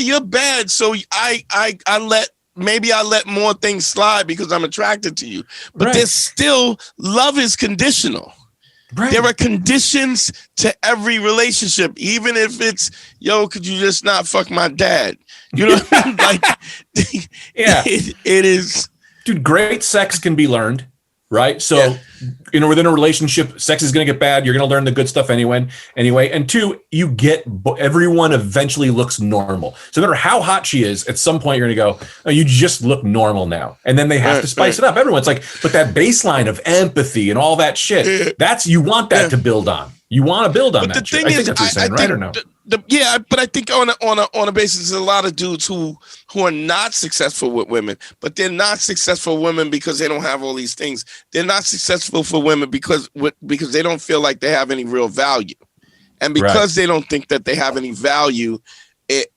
You're bad. So I let more things slide because I'm attracted to you. But there's still, love is conditional. Right. There are conditions to every relationship, even if it's, could you just not fuck my dad? You know what I mean? Like, yeah, it is. Dude, great sex can be learned, right? So, within a relationship, sex is going to get bad. You're going to learn the good stuff anyway. And two, everyone eventually looks normal. So no matter how hot she is, at some point you're going to go, oh, you just look normal now. And then they have to spice it up. Everyone's like, but that baseline of empathy and all that shit, you want that to build on. You want to build on that. Thing is, I think that's what you're saying, right or no? But I think on a basis, there's a lot of dudes who are not successful with women, but they're not successful women because they don't have all these things. They're not successful for women because they don't feel like they have any real value, and because they don't think that they have any value. And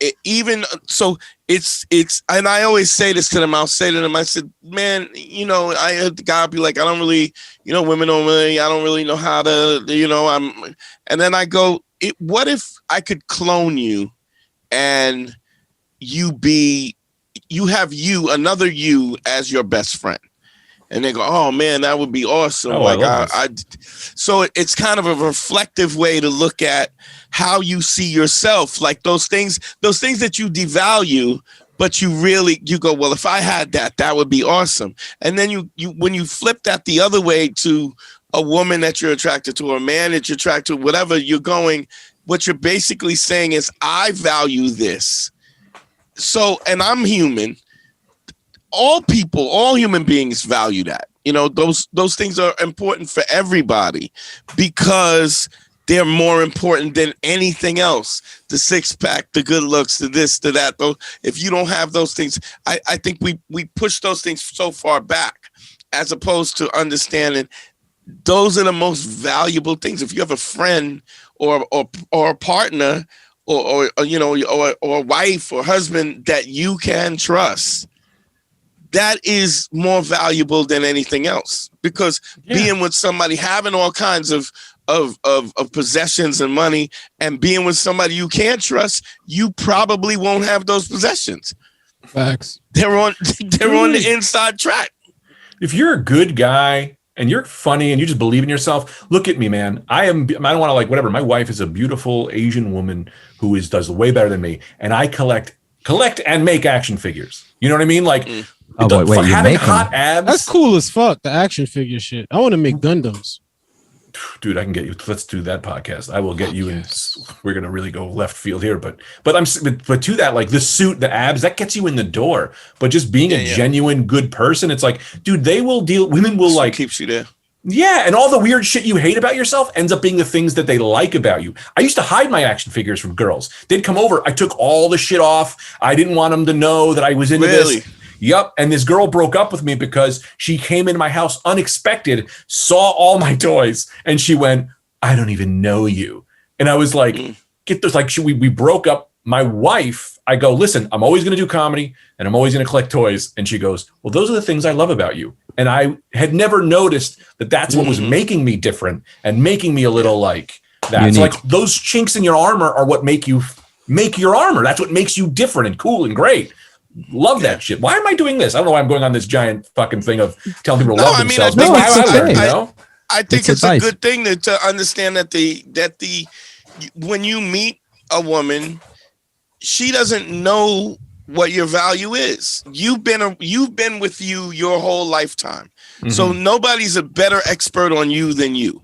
I always say this to them. I'll say to them, I said, man, I heard the guy be like, I don't really, women don't really, I don't really know how to, and then I go, what if I could clone you and you have another you as your best friend? And they go, oh man, that would be awesome. So it's kind of a reflective way to look at how you see yourself, like those things that you devalue, but you go, well, if I had that, that would be awesome. And then you when you flip that the other way to a woman that you're attracted to, or a man that you're attracted to, whatever you're going, what you're basically saying is, I value this. So, and I'm human. All human beings value that. Those things are important for everybody because they're more important than anything else. The six pack, the good looks, the this, the that. If you don't have those things, I think we push those things so far back, as opposed to understanding those are the most valuable things. If you have a friend or a partner or a wife or husband that you can trust, that is more valuable than anything else, because being with somebody, having all kinds of possessions and money, and being with somebody you can't trust, you probably won't have those possessions. Facts. They're on the inside track. If you're a good guy and you're funny and you just believe in yourself, look at me, man. I don't want to, like, whatever. My wife is a beautiful Asian woman does way better than me, and I collect and make action figures. You know what I mean? Like, Oh, wait, you having make hot them? abs. That's cool as fuck. The action figure shit. I want to make Gundams. Dude, I can get you. Let's do that podcast. I will get you in. We're gonna really go left field here, but to that, like the suit, the abs, that gets you in the door. But just being a genuine good person, it's like, dude, they will deal. Women will like keeps you there. Yeah, and all the weird shit you hate about yourself ends up being the things that they like about you. I used to hide my action figures from girls. They'd come over. I took all the shit off. I didn't want them to know that I was into this. Yep. And this girl broke up with me because she came into my house unexpected, saw all my toys, and she went, I don't even know you. And I was like, get this, like, we broke up. My wife, I go, listen, I'm always going to do comedy and I'm always going to collect toys. And she goes, well, those are the things I love about you. And I had never noticed that that's what was making me different and making me a little like that. So like those chinks in your armor are what make your armor. That's what makes you different and cool and great. Love that shit. Why am I doing this? I don't know why I'm going on this giant fucking thing of telling people to love themselves. I think it's a good thing to understand that when you meet a woman, she doesn't know what your value is. You've been with you your whole lifetime. So nobody's a better expert on you than you.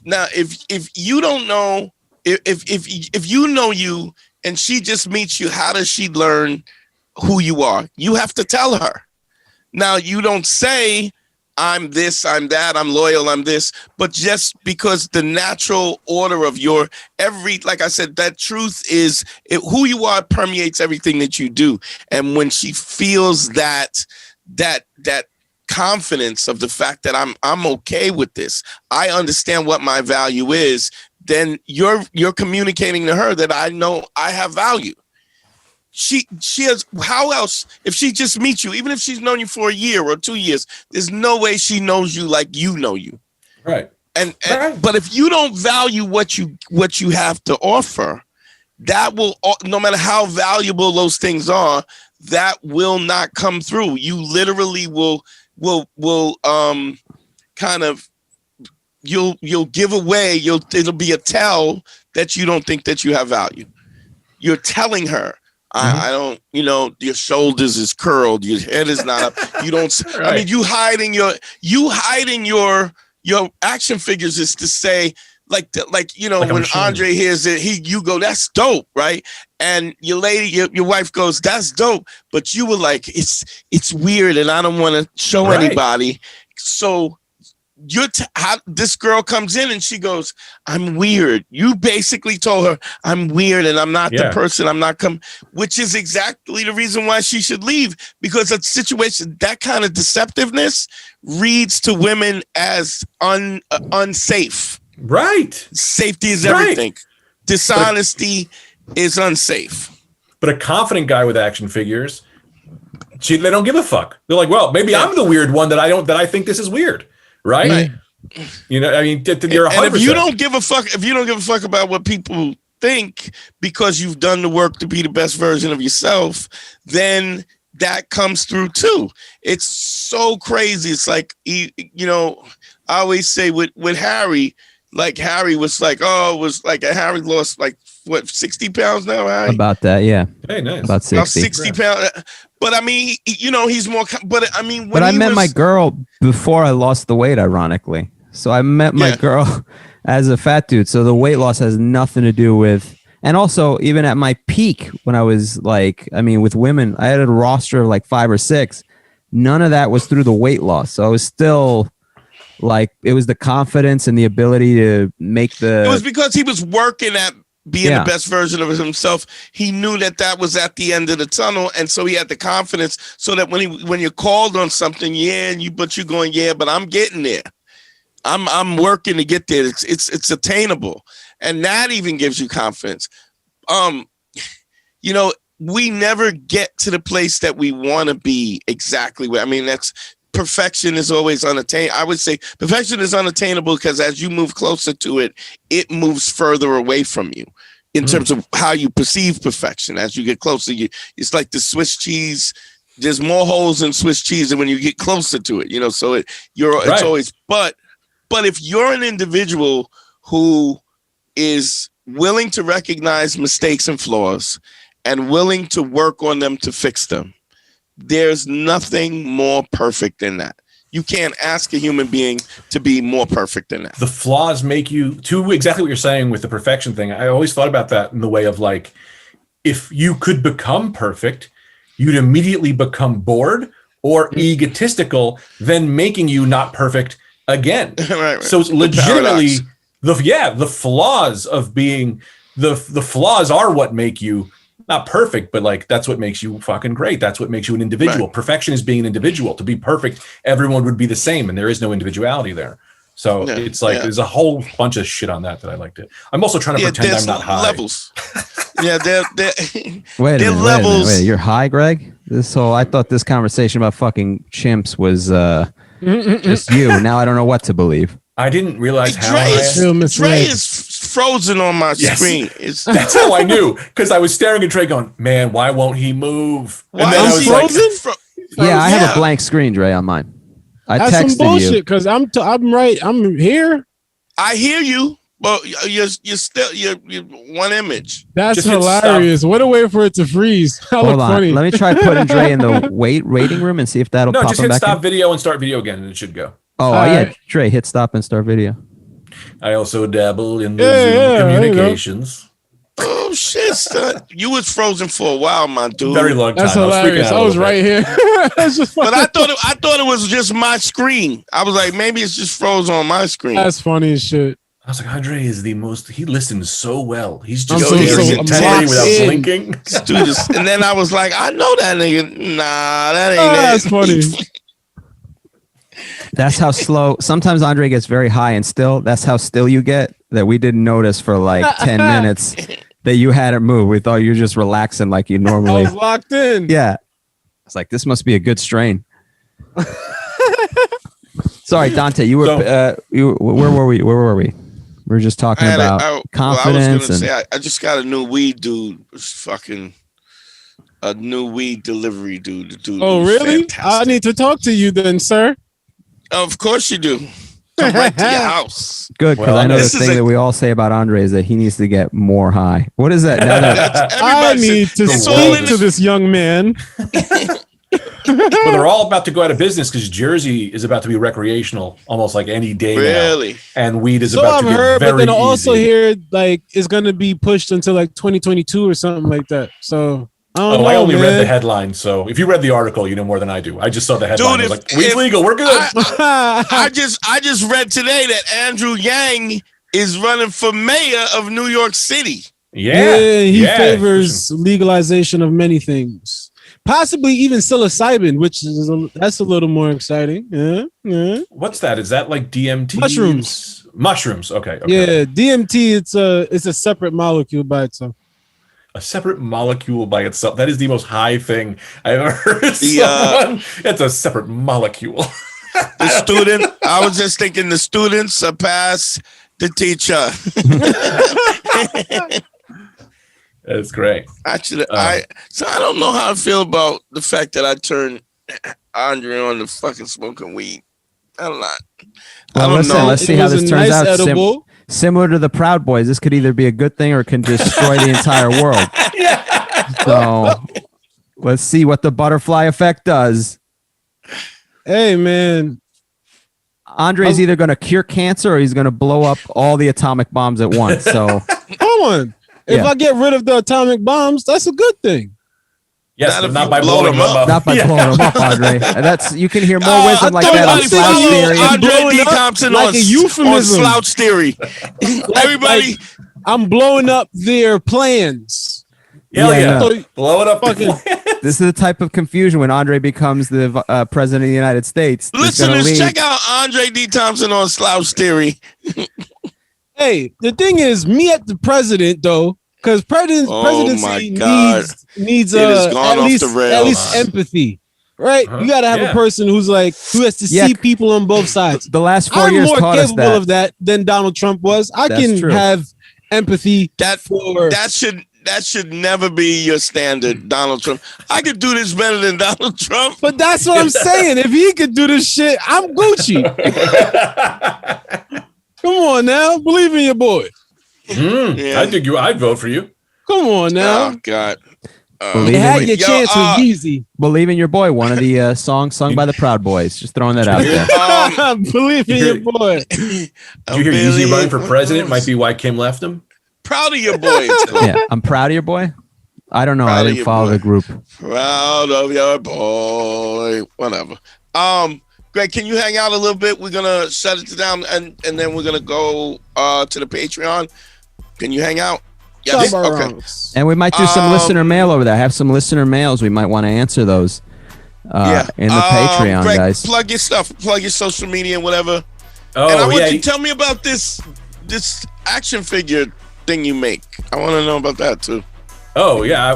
Now, if you don't know, if you know you and she just meets you, how does she learn who you are? You have to tell her. Now, you don't say, I'm this, I'm that, I'm loyal, I'm this, but just because the natural order of like I said, that truth is who you are permeates everything that you do. And when she feels that confidence of the fact that I'm okay with this, I understand what my value is, then you're communicating to her that I know I have value. She has, how else, if she just meets you, even if she's known you for a year or 2 years, there's no way she knows you like you know you. Right. And but if you don't value what you have to offer, that will, no matter how valuable those things are, that will not come through. You literally will kind of, you'll give away, it'll be a tell that you don't think that you have value. You're telling her, I don't, your shoulders is curled, your head is not up. You don't. Right. I mean, you hiding your action figures is to say like when Andre hears it, you go, that's dope, right? And your wife goes, that's dope, but you were like, it's weird, and I don't want to show anybody. So this girl comes in and she goes, I'm weird. You basically told her I'm weird and I'm not the person, I'm not which is exactly the reason why she should leave, because a situation, that kind of deceptiveness reads to women as unsafe. Right. Safety is everything. Dishonesty is unsafe. But a confident guy with action figures, they don't give a fuck. They're like, well, maybe I'm the weird one that I think this is weird. Right. I mean, you're 100%. And if you don't give a fuck about what people think because you've done the work to be the best version of yourself, then that comes through too. It's so crazy. It's like, I always say with Harry, like Harry was like, Harry lost like what, 60 pounds now, Harry? About that, yeah. Hey, nice. About 60. About 60 pounds. But I mean, he's more. But I mean, but I met my girl before I lost the weight, ironically. So I met my girl as a fat dude. So the weight loss has nothing to do with. And also, even at my peak, when I was with women, I had a roster of like 5 or 6. None of that was through the weight loss. So I was still it was the confidence and the ability to make the. It was because he was working at being the best version of himself. He knew that was at the end of the tunnel, and so he had the confidence so that when you're called on something, but you're going, but I'm getting there. I'm working to get there. It's attainable, and that even gives you confidence. We never get to the place that we want to be exactly where. I mean, perfection is always unattainable. I would say perfection is unattainable because as you move closer to it, it moves further away from you in terms of how you perceive perfection. As you get closer, it's like the Swiss cheese. There's more holes in Swiss cheese than when you get closer to it. So it's always. But if you're an individual who is willing to recognize mistakes and flaws and willing to work on them to fix them, there's nothing more perfect than that. You can't ask a human being to be more perfect than that. The flaws make you, to exactly what you're saying with the perfection thing. I always thought about that in the way of like, if you could become perfect, you'd immediately become bored or egotistical, then making you not perfect again. Right. So it's legitimately the flaws of being the flaws are what make you not perfect, but like that's what makes you fucking great. That's what makes you an individual. Right. Perfection is being an individual. To be perfect, everyone would be the same, and there is no individuality there. So it's like there's a whole bunch of shit on that I liked it. I'm also trying to pretend I'm not high. Levels. they're wait a minute. Wait, you're high, Greg? I thought this conversation about fucking chimps was just you. Now I don't know what to believe. I didn't realize how Dre is frozen on my screen. That's how I knew, because I was staring at Dre going, man, why won't he move? And then I was frozen? I have a blank screen, Dre, on mine. I That's texted some bullshit, you because I'm right. I'm here. I hear you, but you're one image. That's just hilarious. What a way for it to freeze. Hold on. Funny. Let me try putting Dre in the rating room and see if that'll pop him back. No, just hit stop video and start video again, and it should go. Oh, yeah. Dre, hit stop and start video. I also dabble in the Zoom communications. Oh shit, son. You was frozen for a while, my dude. Very long time. That's hilarious. I was right here. But I thought it was just my screen. I was like, maybe it's just froze on my screen. That's funny as shit. I was like, Andre is he listens so well. He's just staring intently without blinking. And then I was like, I know that nigga. Nah, that ain't it. That's funny. That's how slow. Sometimes Andre gets very high and still. That's how still you get, that we didn't notice for like 10 minutes that you hadn't moved. We thought you were just relaxing like you normally. I was locked in. Yeah. It's like, this must be a good strain. Sorry, Dante, you were, where were we? We were just talking about confidence. I was gonna say, I just got a new weed dude. A new weed delivery dude. Oh, really? Fantastic. I need to talk to you then, sir. Of course you do. Come right to your house. Good, because I know the thing that we all say about Andre is that he needs to get more high. What is that? I need to speak to this young man. Well, they're all about to go out of business because Jersey is about to be recreational almost like any day now. And weed is about to be very but then I easy. also hear like it's going to be pushed until like 2022 or something like that. So I only read the headline, so if you read the article, you know more than I do. I just saw the headline. I was like, weed's legal, we're good. I just read today that Andrew Yang is running for mayor of New York City. Yeah, he favors legalization of many things. Possibly even psilocybin, which is that's a little more exciting. Yeah. What's that? Is that like DMT? Mushrooms. Okay. Yeah, DMT. It's a separate molecule by itself. A separate molecule by itself. That is the most high thing I've ever heard. It's a separate molecule. The student. I was just thinking the students surpass the teacher. That's great. Actually, I don't know how I feel about the fact that I turned Andre on to fucking smoking weed. I don't know. Let's see how this turns out. Similar to the Proud Boys, this could either be a good thing or it can destroy the entire world. So let's see what the butterfly effect does. Hey, man. Andre's either going to cure cancer or he's going to blow up all the atomic bombs at once. So hold on. If I get rid of the atomic bombs, that's a good thing. Yes, but not by blowing them up. Not by blowing them up, Andre. You can hear more wisdom like that on Slouch Theory. Andre D. Thompson like a euphemism. On Slouch Theory. Everybody, I'm blowing up their plans. Yeah. Blow it up. This is the type of confusion when Andre becomes the president of the United States. Listeners, check out Andre D. Thompson on Slouch Theory. Hey, the thing is, me at the president though, because presidency needs at least empathy, right? You got to have a person who has to see people on both sides. The last 4 years taught us that. I'm more capable of that than Donald Trump was. That's true. Have empathy. That should never be your standard, Donald Trump. I could do this better than Donald Trump. But that's what I'm saying. If he could do this shit, I'm Gucci. Come on now, believe in your boy. I think I'd vote for you. Come on now. Oh God. Believe You in had me. your chance with Yeezy. Believe in Your Boy, one of the songs sung by the Proud Boys. Just throwing that out there. Believe in your boy. Did you hear Yeezy running for president? Might be why Kim left him. Proud of your boy. Yeah, I'm proud of your boy. I don't know. I didn't follow the group. Proud of your boy. Whatever. Greg, can you hang out a little bit? We're gonna shut it down and then we're gonna go to the Patreon. Can you hang out? Yes. Okay. And we might do some listener mail over there. I have some listener mails. We might want to answer those. In the Patreon, Greg, guys. Plug your stuff. Plug your social media and whatever. Oh, and I want you to tell me about this action figure thing you make. I want to know about that too. Oh yeah,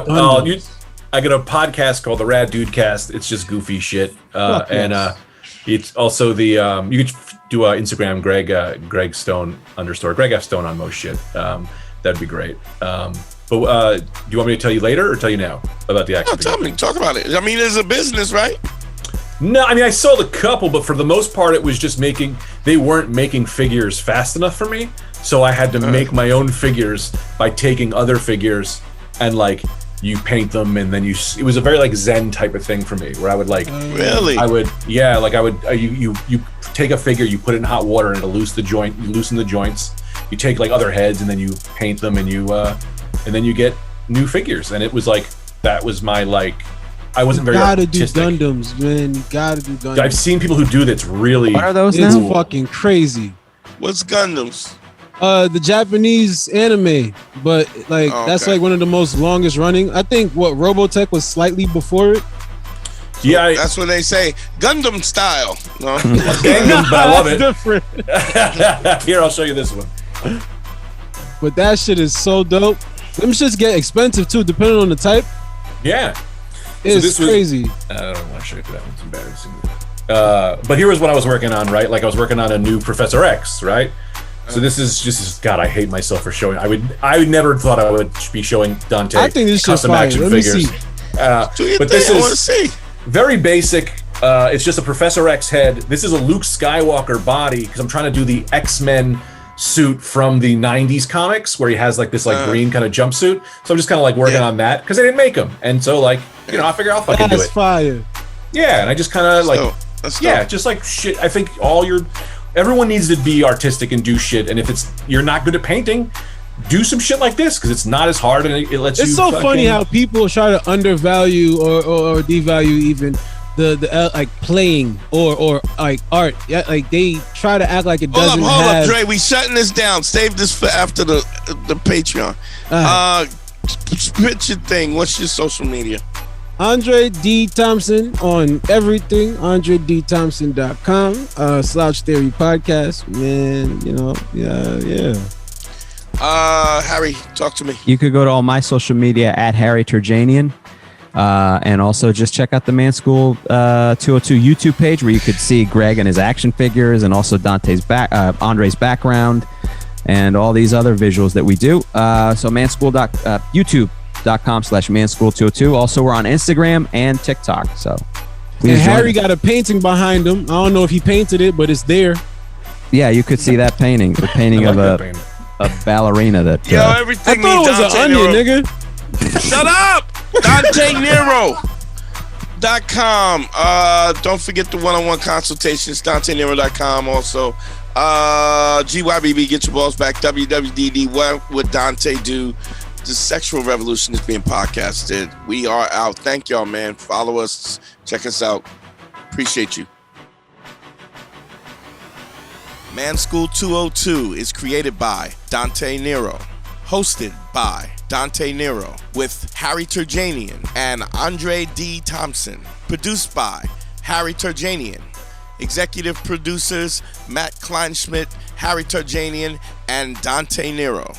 I got a podcast called the Rad Dude Cast. It's just goofy shit, and it's also the you could do Instagram Greg Stone _ Greg F Stone on most shit. That'd be great. But do you want me to tell you later or tell you now about the action? Tell me, talk about it. I mean, it's a business, right? No, I mean I sold a couple, but for the most part, it was just they weren't making figures fast enough for me, so I had to make my own figures by taking other figures and like you paint them and then it was a very like Zen type of thing for me where I would like really you take a figure, you put it in hot water and it'll loosen the joints. You take like other heads and then you paint them and then you get new figures. And it was like that was my like I wasn't very artistic. Do Gundams, man. You gotta do Gundams. I've seen people who do that's really what are those it's now? Fucking crazy. What's Gundams? The Japanese anime, but like that's like one of the most longest running. I think Robotech was slightly before it. So yeah, that's what they say. Gundam style. No, Gundam, but I love it. Different. Here, I'll show you this one. But that shit is so dope. Them shits get expensive too, depending on the type. Yeah, it's crazy. I don't want to show you that one's embarrassing. But here was what I was working on, right? Like I was working on a new Professor X, right? So this is just God. I hate myself for showing. I would never thought I would be showing Dante. I think this is custom fire. action Let me figures. see. But this is very basic. It's just a Professor X head. This is a Luke Skywalker body because I'm trying to do the X-Men suit from the 90s comics where he has like this like green kind of jumpsuit. So I'm just kind of like working on that because they didn't make them. And so like, you know, I figure I'll fucking do it. That's fire. Yeah, and I just kind of like, just like shit. I think everyone needs to be artistic and do shit. And if you're not good at painting, do some shit like this because it's not as hard and it lets you. It's so funny how people try to undervalue or devalue even the like playing or like art. Yeah, like they try to act like it doesn't Hold have. up, Dre. We shutting this down. Save this for after the Patreon. Spit your thing. What's your social media? Andre D. Thompson on everything. AndreDThompson.com. Slouch Theory Podcast. Man, you know, yeah. Harry, talk to me. You could go to all my social media at Harry Terjanian. And also just check out the Man School 202 YouTube page where you could see Greg and his action figures and also Andre's background and all these other visuals that we do. So youtube.com/manschool202. Also, we're on Instagram and TikTok. So please. And Harry got a painting behind him. I don't know if he painted it, but it's there. Yeah, you could see that painting. The painting of a ballerina that. Everything. I thought it was an onion, nigga. Shut up. DanteNero.com. Don't forget the one-on-one consultations. DanteNero.com. Also, GYBB, get your balls back. WWDD. What would Dante do? The Sexual Revolution is being podcasted. We are out. Thank y'all, man. Follow us. Check us out. Appreciate you. Man School 202 is created by Dante Nero. Hosted by Dante Nero with Harry Terjanian and Andre D. Thompson. Produced by Harry Terjanian. Executive producers Matt Kleinschmidt, Harry Terjanian, and Dante Nero.